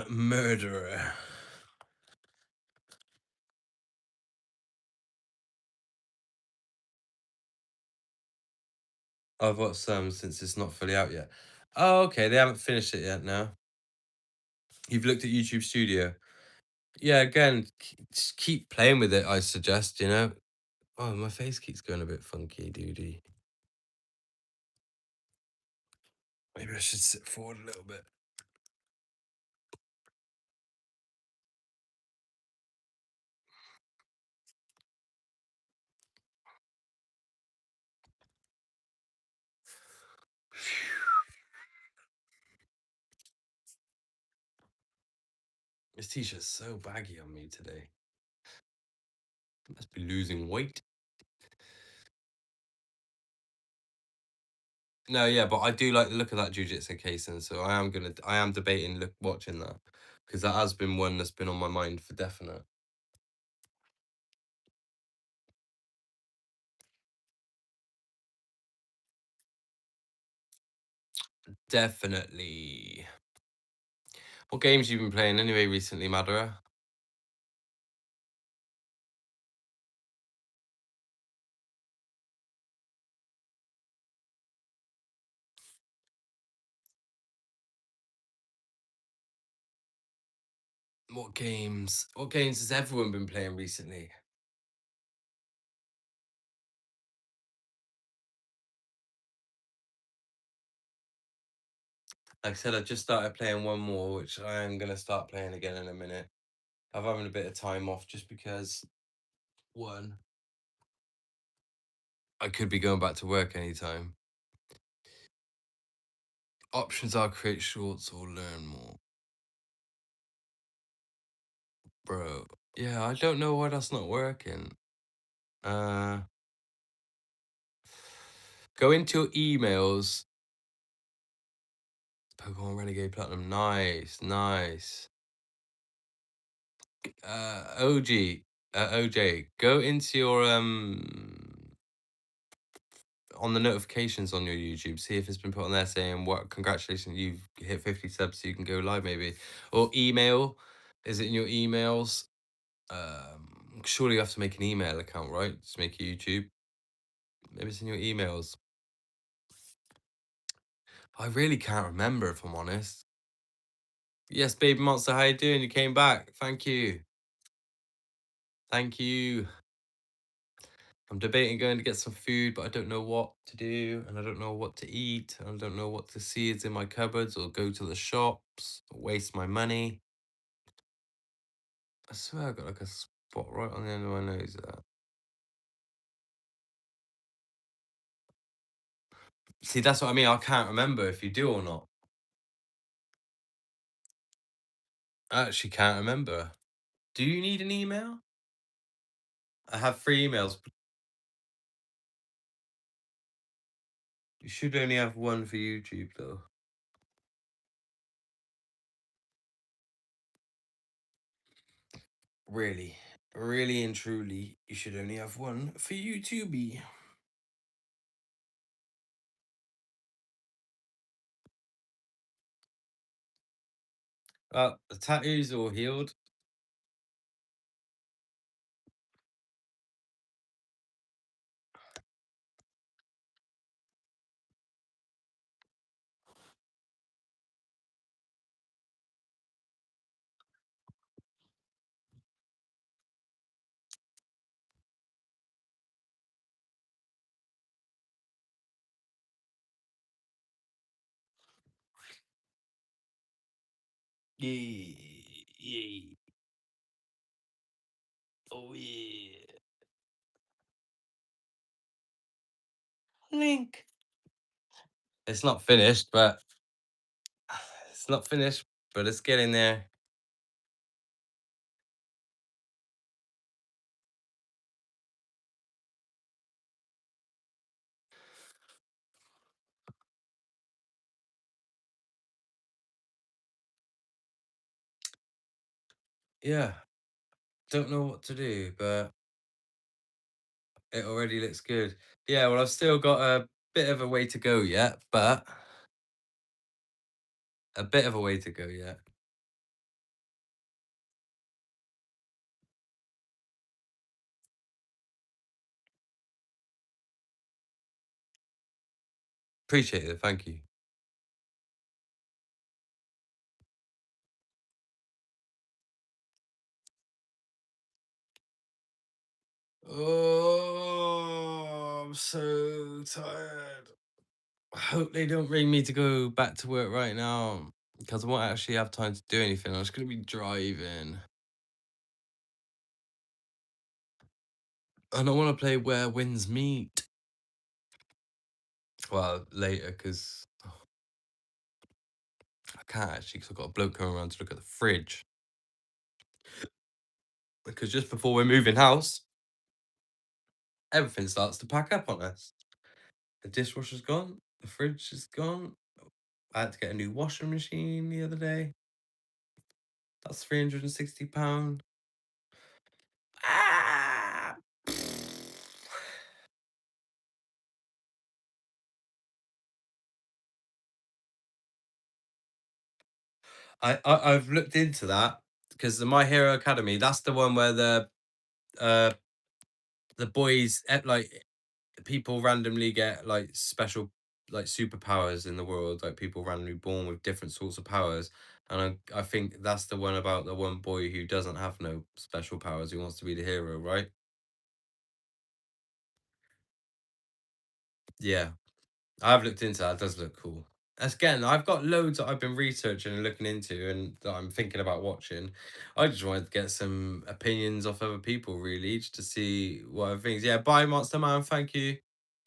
Murderer. I've watched some since it's not fully out yet. Oh, okay. They haven't finished it yet. No, you've looked at YouTube Studio. Yeah, again, just keep playing with it. I suggest. Oh, my face keeps going a bit funky, doody. Maybe I should sit forward a little bit. This t-shirt's so baggy on me today. I must be losing weight. No, yeah, but I do like the look of that Jujutsu Kaisen, so I am debating watching that because that has been one that's been on my mind for definite. Definitely. What games you been playing anyway recently, Madara? What games? What games has everyone been playing recently? Like I said, I just started playing one more, which I am gonna start playing again in a minute. I'm having a bit of time off just because one, I could be going back to work anytime. Options are create shorts or learn more. Bro. Yeah, I don't know why that's not working. Uh Go into your emails. Pokemon Renegade Platinum. Nice, nice. OJ, go into your on the notifications on your YouTube, see if it's been put on there saying what congratulations, you've hit 50 subs so you can go live maybe. Or email. Is it in your emails? Surely you have to make an email account, right? To make a YouTube. Maybe it's in your emails. I really can't remember if I'm honest. Yes, baby monster, how you doing? You came back. Thank you. Thank you. I'm debating going to get some food, but I don't know what to do, and I don't know what to eat, and I don't know what to see is in my cupboards, or go to the shops, or waste my money. I swear I got like a spot right on the end of my nose there. See, that's what I mean. I can't remember if you do or not. I actually can't remember. Do you need an email? I have 3 emails. You should only have 1 for YouTube, though. Really, really and truly, you should only have 1 for YouTube. The tattoos all healed. Yeah, yeah. Oh, yeah. Link. It's not finished, but it's not finished, but it's getting there. Yeah, don't know what to do, but it already looks good. Yeah, well, I've still got a bit of a way to go yet, but a bit of a way to go yet. Appreciate it. Thank you. Oh, I'm so tired. I hope they don't ring me to go back to work right now because I won't actually have time to do anything. I'm just going to be driving. And I want to play Where Winds Meet. Well, later because I can't actually because I've got a bloke coming around to look at the fridge. Because just before we're moving house, everything starts to pack up on us. The dishwasher's gone. The fridge is gone. I had to get a new washing machine the other day. That's £360. Ah! I've looked into that because the My Hero Academy, that's the one where uh the boys like people randomly get like special like superpowers in the world, like people randomly born with different sorts of powers. And I think that's the one about the one boy who doesn't have no special powers, who wants to be the hero, right? Yeah. I've looked into that. It does look cool. Again, I've got loads that I've been researching and looking into and that I'm thinking about watching. I just wanted to get some opinions off other people, really, just to see what other things. Yeah, bye, Monster Man. Thank you.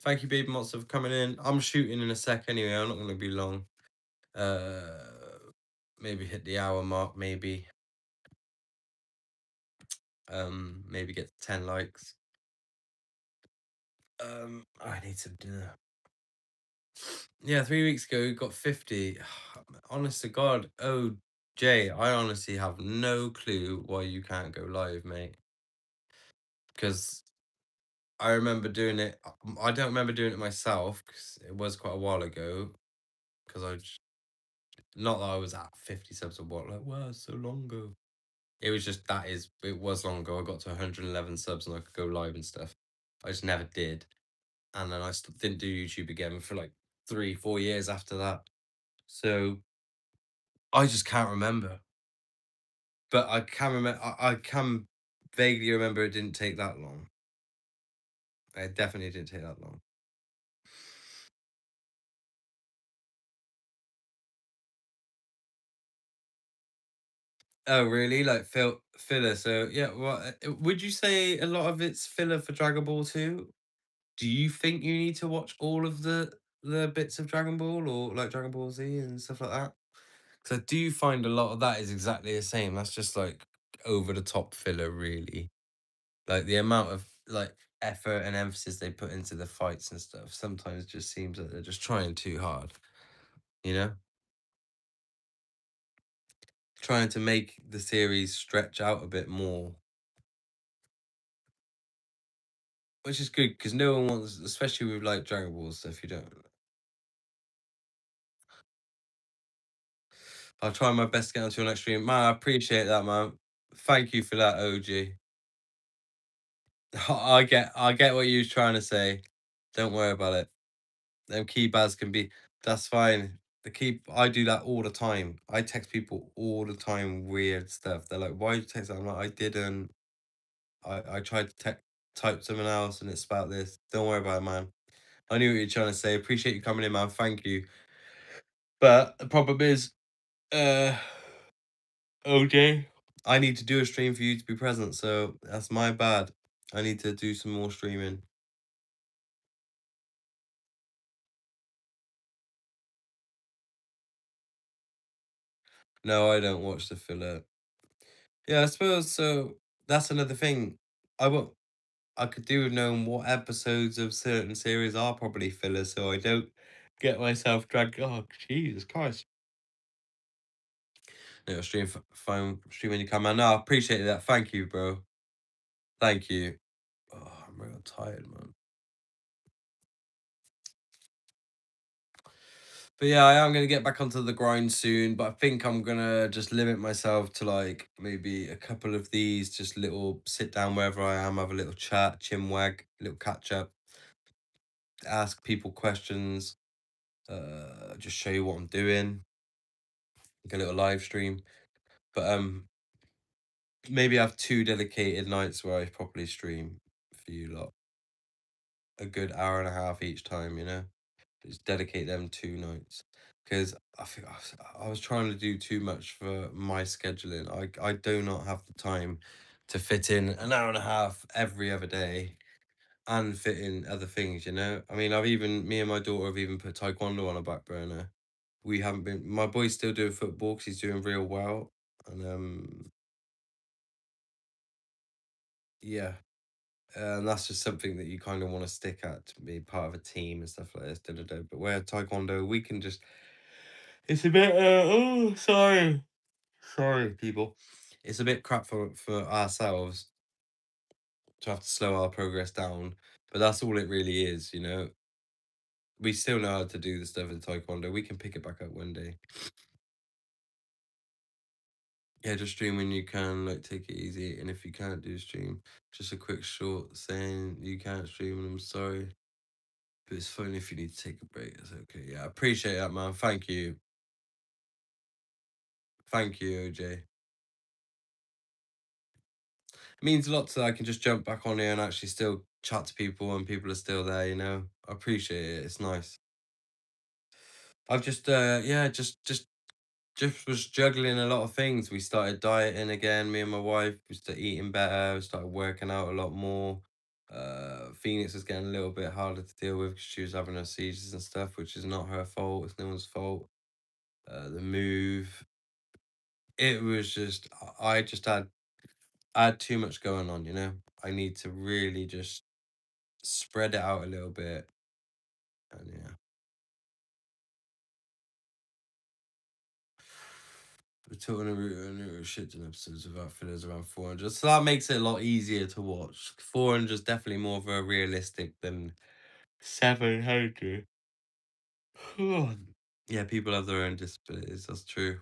Thank you, Baby Monster, for coming in. I'm shooting in a sec anyway. I'm not going to be long. Uh, maybe hit the hour mark, maybe. Maybe get 10 likes. I need some dinner. Yeah, 3 weeks ago, we got 50. Honest to God, oh, Jay, I honestly have no clue why you can't go live, mate. Because I remember doing it. I don't remember doing it myself because it was quite a while ago. Because not that I was at 50 subs or what, like, wow, so long ago. It was just it was long ago. I got to 111 subs and I could go live and stuff. I just never did. And then I didn't do YouTube again for like 3, 4 years after that. So I just can't remember. But I can remember. I can vaguely remember it didn't take that long. It definitely didn't take that long. Oh, really? Like filler. So yeah. Well, would you say a lot of it's filler for Dragon Ball 2? Do you think you need to watch all of the the bits of Dragon Ball or like Dragon Ball Z and stuff like that? Because I do find a lot of that is exactly the same. That's just like over the top filler, really. Like the amount of like effort and emphasis they put into the fights and stuff sometimes just seems like they're just trying too hard, you know? Trying to make the series stretch out a bit more, which is good because no one wants, especially with like Dragon Ball stuff, you don't. I'll try my best to get onto your next stream. Man, I appreciate that, man. Thank you for that, OG. I get what you was trying to say. Don't worry about it. Them keypads can be that's fine. The key I do that all the time. I text people all the time weird stuff. They're like, why you text that? I'm like, I didn't. I tried to type someone else and it's about this. Don't worry about it, man. I knew what you're trying to say. Appreciate you coming in, man. Thank you. But the problem is, uh OJ, I need to do a stream for you to be present, so that's my bad. I need to do some more streaming. No, I don't watch the filler. Yeah, I suppose so. That's another thing. I won't. I could do with knowing what episodes of certain series are probably filler, so I don't get myself dragged. Oh, Jesus Christ! No, stream when you come, man. No, I appreciate that. Thank you, bro. Thank you. Oh, I'm real tired, man. But yeah, I am gonna get back onto the grind soon, but I think I'm gonna just limit myself to like maybe a couple of these, just little sit down wherever I am, have a little chat, chinwag, little catch up, ask people questions, just show you what I'm doing, like a little live stream. But maybe have two dedicated nights where I properly stream for you lot. A good hour and a half each time, you know? Just dedicate them 2 nights. Because I think I was trying to do too much for my scheduling. I do not have the time to fit in an hour and a half every other day and fit in other things, you know? I mean, me and my daughter have even put taekwondo on a back burner. We haven't been, my boy's still doing football because he's doing real well. And yeah. And that's just something that you kind of want to stick at to be part of a team and stuff like this. Da, da, da. But where taekwondo, we can just, it's a bit, oh, sorry, people. It's a bit crap for ourselves to have to slow our progress down. But that's all it really is, you know. We still know how to do the stuff in taekwondo. We can pick it back up one day. Yeah, just stream when you can, like take it easy. And if you can't do stream, just a quick short saying you can't stream and I'm sorry. But it's fine if you need to take a break. It's okay. Yeah, I appreciate that, man. Thank you. Thank you, OJ. It means a lot to I can just jump back on here and actually still chat to people and people are still there, you know. I appreciate it. It's nice. I've just yeah, just was juggling a lot of things. We started dieting again, me and my wife. We started eating better, we started working out a lot more. Phoenix was getting a little bit harder to deal with because she was having her seizures and stuff, which is not her fault, it's no one's fault. The move, it was just I had too much going on, you know. I need to really just spread it out a little bit, and yeah. We're talking about a shit ton episodes about fillers around 400, so that makes it a lot easier to watch. 400 is definitely more of a realistic than 700. Yeah, people have their own disabilities. That's true.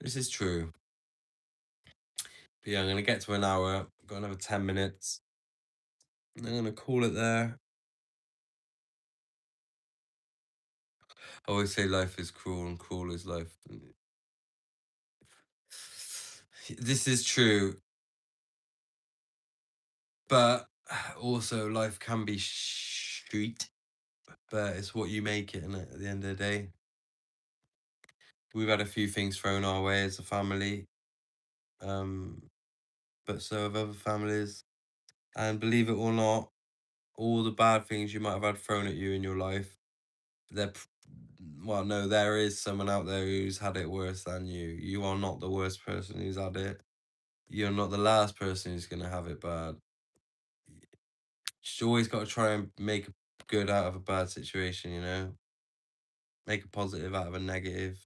This is true. But yeah, I'm gonna get to an hour. Got another 10 minutes. I'm gonna call it there. I always say life is cruel and cruel is life. This is true, but also life can be street, but it's what you make it, innit, at the end of the day. We've had a few things thrown our way as a family, um, but so have other families. And believe it or not, all the bad things you might have had thrown at you in your life, there, well, no, there is someone out there who's had it worse than you. You are not the worst person who's had it. You're not the last person who's gonna have it bad. Just always got to try and make a good out of a bad situation, you know? Make a positive out of a negative.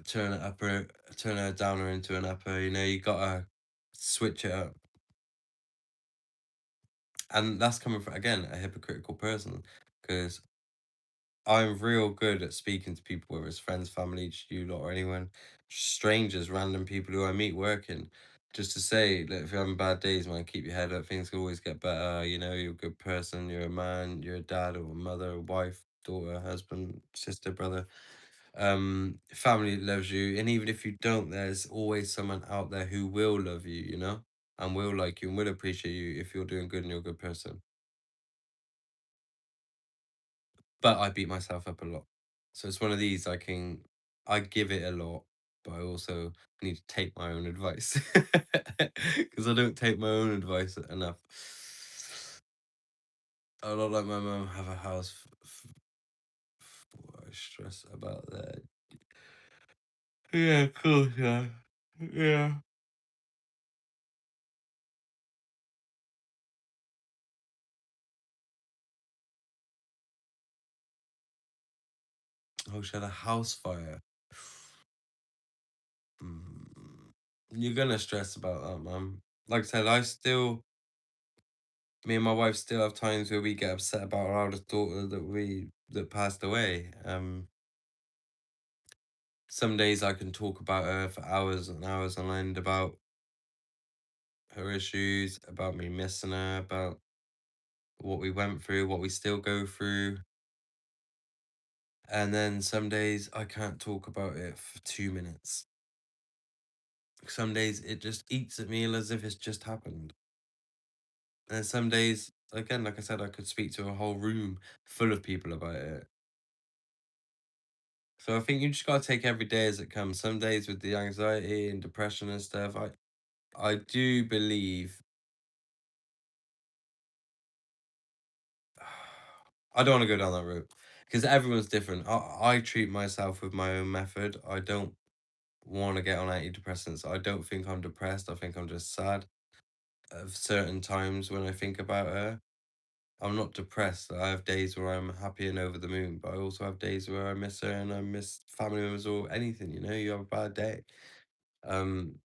Turn it upper, turn a downer into an upper. You know, you gotta switch it up, and that's coming from again a hypocritical person, because I'm real good at speaking to people, whether it's friends, family, just you lot, or anyone, strangers, random people who I meet working, just to say that if you're having bad days, man, keep your head up. Things can always get better. You know, you're a good person. You're a man. You're a dad or a mother, a wife, daughter, husband, sister, brother. Family loves you, and even if you don't, there's always someone out there who will love you, you know, and will like you and will appreciate you if you're doing good and you're a good person. But I beat myself up a lot. So it's one of these I give it a lot, but I also need to take my own advice. Because I don't take my own advice enough. I don't like my mum have a house. I stress about that. Yeah, cool. Yeah. Yeah. Oh, she had a house fire. Mm. You're gonna stress about that, man. Like I said, me and my wife still have times where we get upset about our eldest daughter that passed away. Some days I can talk about her for hours and hours on end about her issues, about me missing her, about what we went through, what we still go through. And then some days I can't talk about it for 2 minutes. Some days it just eats at me as if it's just happened. And some days, again, like I said, I could speak to a whole room full of people about it. So I think you just gotta take every day as it comes. Some days with the anxiety and depression and stuff, I do believe I don't want to go down that route because everyone's different. I treat myself with my own method. I don't want to get on antidepressants. I don't think I'm depressed. I think I'm just sad of certain times when I think about her. I'm not depressed. I have days where I'm happy and over the moon, but I also have days where I miss her and I miss family members or anything. You know, you have a bad day. Um,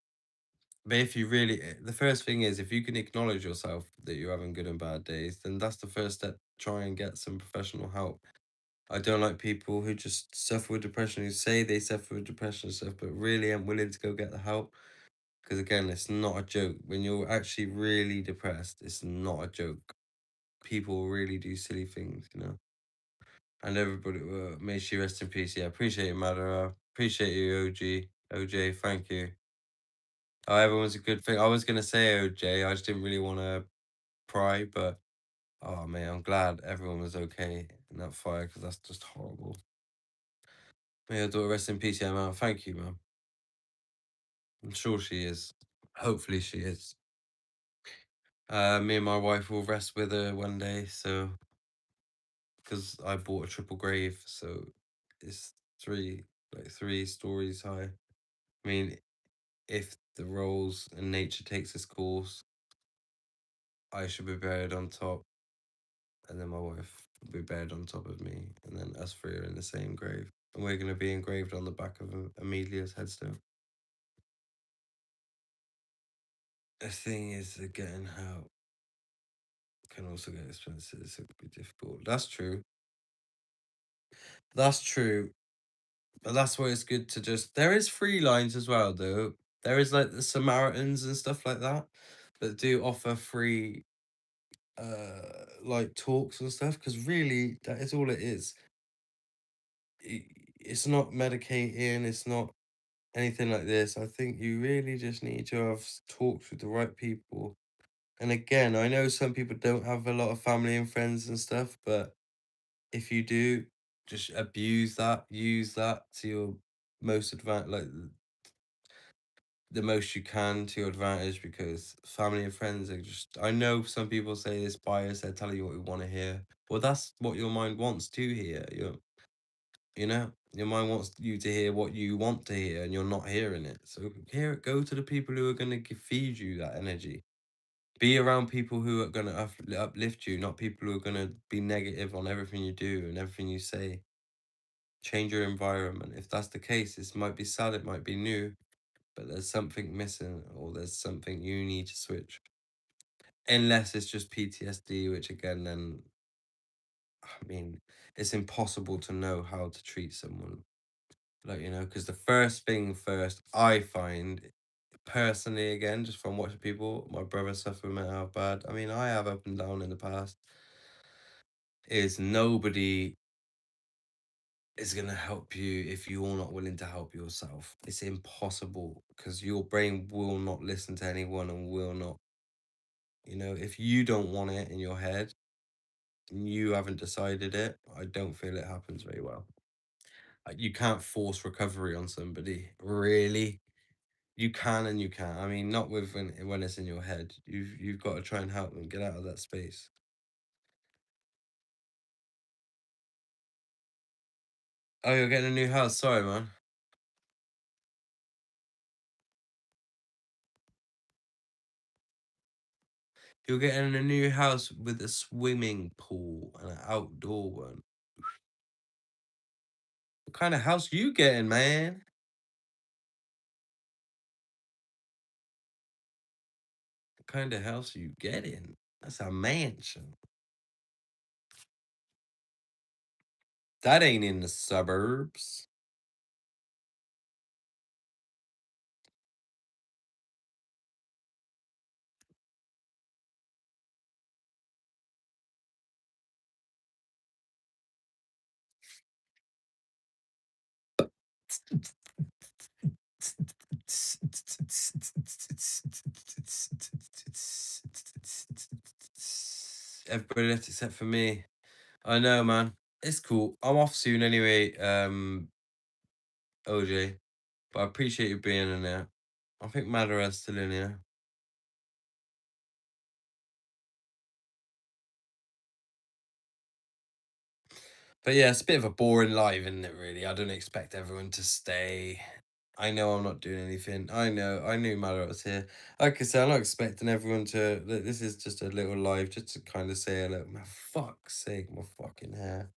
but if you really, the first thing is if you can acknowledge yourself that you're having good and bad days, then that's the first step. Try and get some professional help. I don't like people who just suffer with depression, who say they suffer with depression and stuff, but really aren't willing to go get the help. Because again, it's not a joke. When you're actually really depressed, it's not a joke. People really do silly things, you know. And everybody, may she rest in peace. Yeah, appreciate you, Madara. Appreciate you, OG. OJ, thank you. Oh, everyone's a good thing. I was gonna say OJ, I just didn't really want to pry, but oh man, I'm glad everyone was okay in that fire because that's just horrible. May your daughter rest in peace, yeah, man. Thank you, man. I'm sure she is. Hopefully she is. Me and my wife will rest with her one day, so because I bought a triple grave, so it's three stories high. I mean, if the roles and nature takes its course, I should be buried on top, and then my wife will be buried on top of me, and then us three are in the same grave. And we're going to be engraved on the back of Amelia's headstone. The thing is, getting help can also get expensive, so it could be difficult. That's true. That's true. But that's why it's good to just. There is free lines as well, though. There is like the Samaritans and stuff like that that do offer free like talks and stuff because really that is all it is. It's not medicating, it's not anything like this. I think you really just need to have talks with the right people. And again, I know some people don't have a lot of family and friends and stuff, but if you do, just abuse that, use that to your most advantage. Like the most you can to your advantage because family and friends are just. I know some people say this bias, they're telling you what you want to hear. Well, that's what your mind wants to hear. Your mind wants you to hear what you want to hear, and you're not hearing it. So hear it. Go to the people who are going to feed you that energy. Be around people who are going to uplift you, not people who are going to be negative on everything you do and everything you say. Change your environment. If that's the case, this might be sad, it might be new, but there's something missing or there's something you need to switch. Unless it's just PTSD, which again, then, I mean, it's impossible to know how to treat someone. Like, because the first thing first, I find personally, again, just from watching people, my brother suffer mental health bad. I mean, I have up and down in the past, is nobody is going to help you if you're not willing to help yourself. It's impossible because your brain will not listen to anyone and will not, if you don't want it in your head and you haven't decided it, I don't feel it happens very well. You can't force recovery on somebody, really. You can and you can't. I mean, not with when it's in your head. You've got to try and help them get out of that space. Oh, you're getting a new house. Sorry, man. You're getting a new house with a swimming pool and an outdoor one. What kind of house you getting, man? What kind of house are you getting? That's a mansion. That ain't in the suburbs. Everybody left except for me. I know, man. It's cool. I'm off soon anyway, OJ. But I appreciate you being in there. I think Madara's still in here. But yeah, it's a bit of a boring live, isn't it, really? I don't expect everyone to stay. I know I'm not doing anything. I knew Madara was here. Like I said, I'm not expecting everyone to. This is just a little live just to kind of say hello. My fuck's sake, my fucking hair.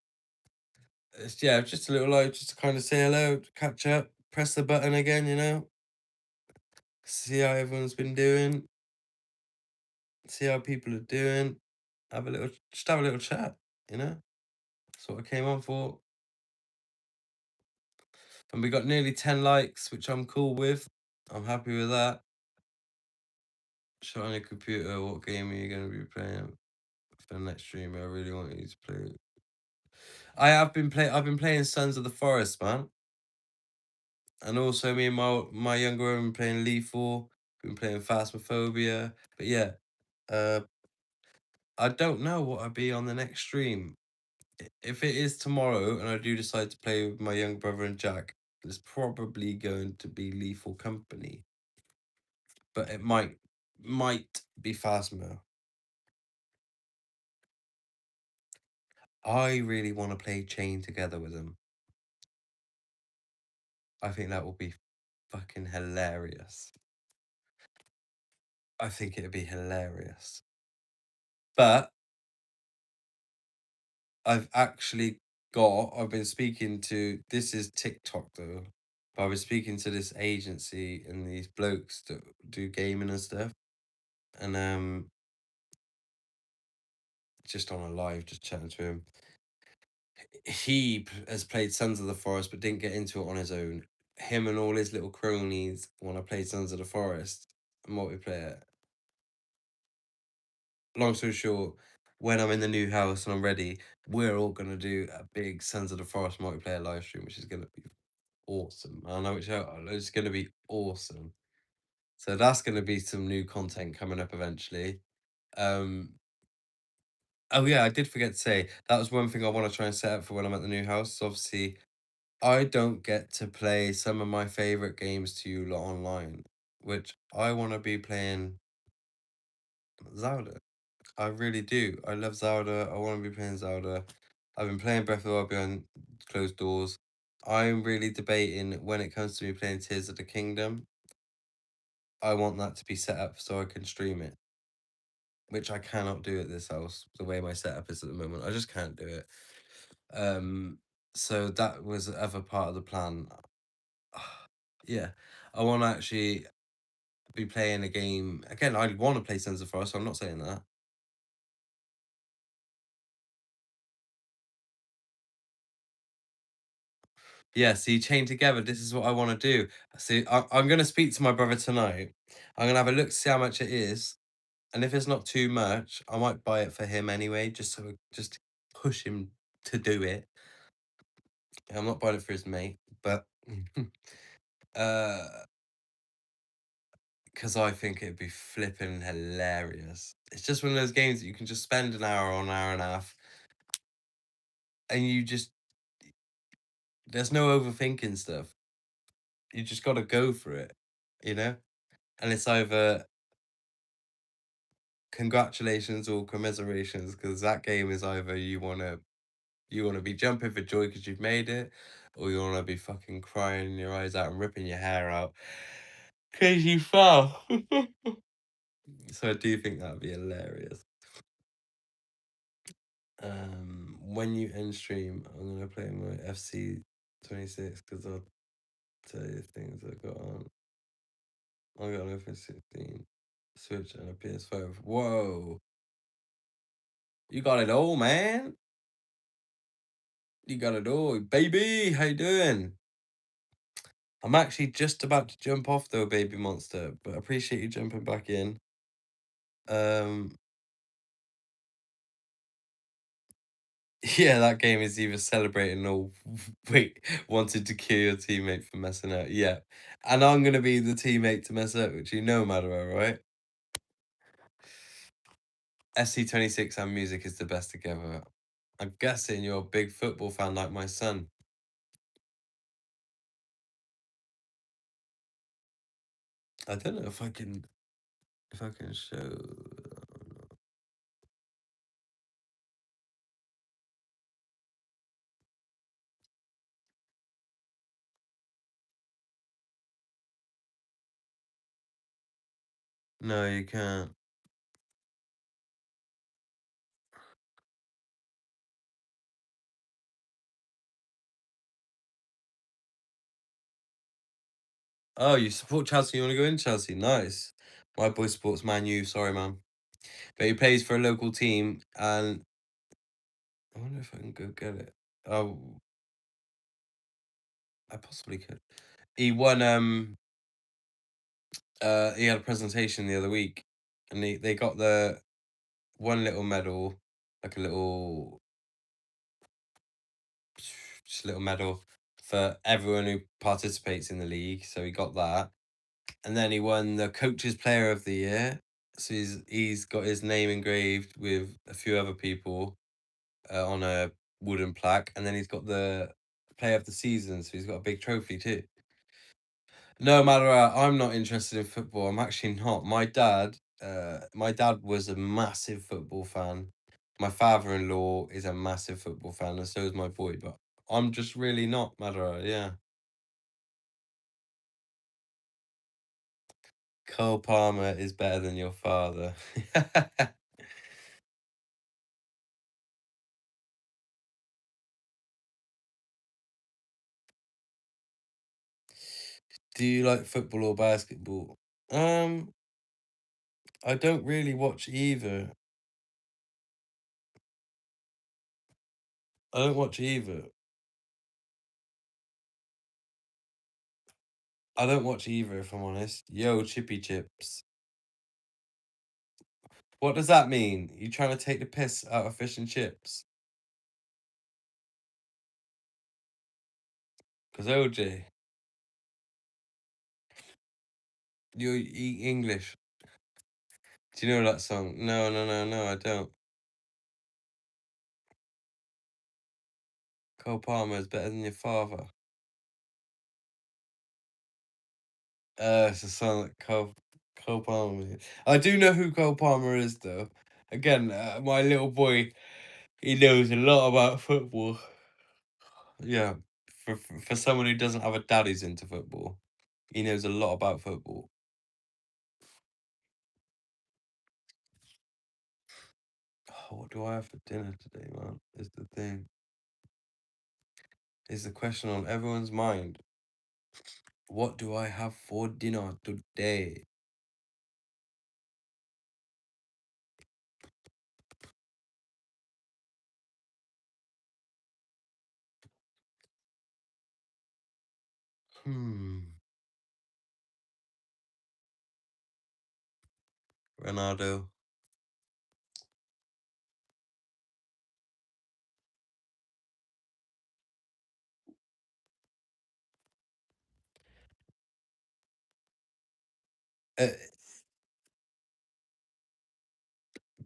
Yeah, just a little live just to kind of say hello, catch up, press the button again, see how everyone's been doing, see how people are doing, just have a little chat, you know? That's what I came on for. And we got nearly 10 likes, which I'm cool with. I'm happy with that. Shot on your computer, what game are you going to be playing for the next stream? I really want you to play. I've been playing Sons of the Forest, man. And also me and my younger one been playing Lethal, been playing Phasmophobia. But yeah, uh I don't know what I'll be on the next stream. If it is tomorrow and I do decide to play with my young brother and Jack, it's probably going to be Lethal Company. But it might be Phasmo. I really want to play Chain together with him. I think that will be fucking hilarious. I think it'd be hilarious. But I've been speaking to, this is TikTok though, but I was speaking to this agency and these blokes that do gaming and stuff. And just on a live, just chatting to him. Has played Sons of the Forest, but didn't get into it on his own. Him and all his little cronies want to play Sons of the Forest multiplayer. Long story short, when I'm in the new house and I'm ready, we're all gonna do a big Sons of the Forest multiplayer live stream, which is gonna be awesome. I know it's gonna be awesome. So that's gonna be some new content coming up eventually. Um, oh yeah, I did forget to say that was one thing I want to try and set up for when I'm at the new house. So obviously, I don't get to play some of my favorite games to you lot online. which I want to be playing Zelda. I really do. I love Zelda. I want to be playing Zelda. I've been playing Breath of the Wild behind closed doors. I'm really debating when it comes to me playing Tears of the Kingdom. I want that to be set up so I can stream it, which I cannot do at this house the way my setup is at the moment. I just can't do it. Um, so that was the other part of the plan. Yeah, I want to actually be playing a game again. I want to play Sons of Forest, so I'm not saying that. Yeah, see, chain together. This is what I want to do. See, I'm going to speak to my brother tonight. I'm going to have a look to see how much it is, and if it's not too much, I might buy it for him anyway, just to push him to do it. I'm not buying it for his mate, but uh, because I think it'd be flipping hilarious. It's just one of those games that you can just spend an hour or an hour and a half, and you just there's no overthinking stuff. You just got to go for it, you know. And it's either congratulations or commiserations because that game is either you wanna be jumping for joy because you've made it, or you wanna be fucking crying your eyes out and ripping your hair out because you fell. So I do think that'd be hilarious. When you end stream, I'm gonna play my FC 26 because I'll tell you things I got on. I got an iPhone 16, Switch, and a PS5. Whoa, you got it all, man. You got it all, baby. How you doing? I'm actually just about to jump off though, baby monster, but I appreciate you jumping back in. Um, yeah, that game is either celebrating or wait, wanted to kill your teammate for messing up. Yeah, and I'm gonna be the teammate to mess up, which you know, Madara, right? SC26 and music is the best together. I'm guessing you're a big football fan like my son. I don't know if I can show. No, you can't. Oh, you support Chelsea? You want to go in Chelsea? Nice. My boy supports Man U. Sorry, man. But he plays for a local team, and I wonder if I can go get it. Oh, I possibly could. He won. He had a presentation the other week, and they got the one little medal, like a little, just a little medal for everyone who participates in the league. So he got that, and then he won the coach's player of the year. So he's got his name engraved with a few other people on a wooden plaque, and then he's got the player of the season. So he's got a big trophy too. No matter I'm not interested in football. I'm actually not. My dad was a massive football fan. My father-in-law is a massive football fan, and so is my boy. But I'm just really not, Madara. Yeah, Cole Palmer is better than your father. Do you like football or basketball? I don't really watch either. I don't watch either. I don't watch either, if I'm honest. Yo, Chippy Chips. What does that mean? You trying to take the piss out of fish and chips? Because OJ, you eat English. Do you know that song? No, no, no, no, I don't. Cole Palmer is better than your father. It's a song that Cole Palmer made. I do know who Cole Palmer is though. Again, my little boy, he knows a lot about football. Yeah, for someone who doesn't have a dad who's into football, he knows a lot about football. Oh, what do I have for dinner today, man? Is the thing. Is the question on everyone's mind. What do I have for dinner today? Hmm. Ronaldo. Uh,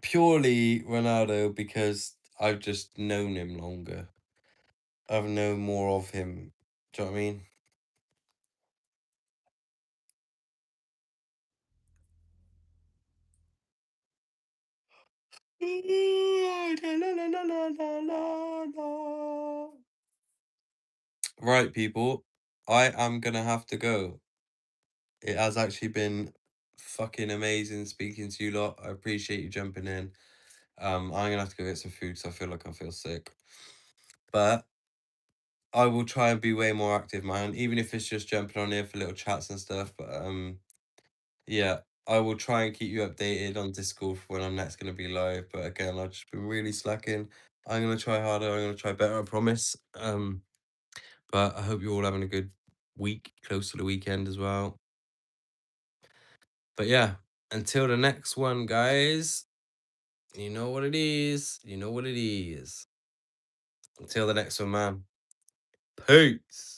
Purely Ronaldo because I've just known him longer. I've known more of him. Do you know what I mean? Right, people. I am gonna have to go. It has actually been fucking amazing speaking to you lot. I appreciate you jumping in. I'm gonna have to go get some food because I feel like I feel sick. But I will try and be way more active, man. Even if it's just jumping on here for little chats and stuff. But yeah, I will try and keep you updated on Discord for when I'm next gonna be live. But again, I've just been really slacking. I'm gonna try harder. I'm gonna try better. I promise. But I hope you're all having a good week, close to the weekend as well. But yeah, until the next one, guys. You know what it is. You know what it is. Until the next one, man. Peace.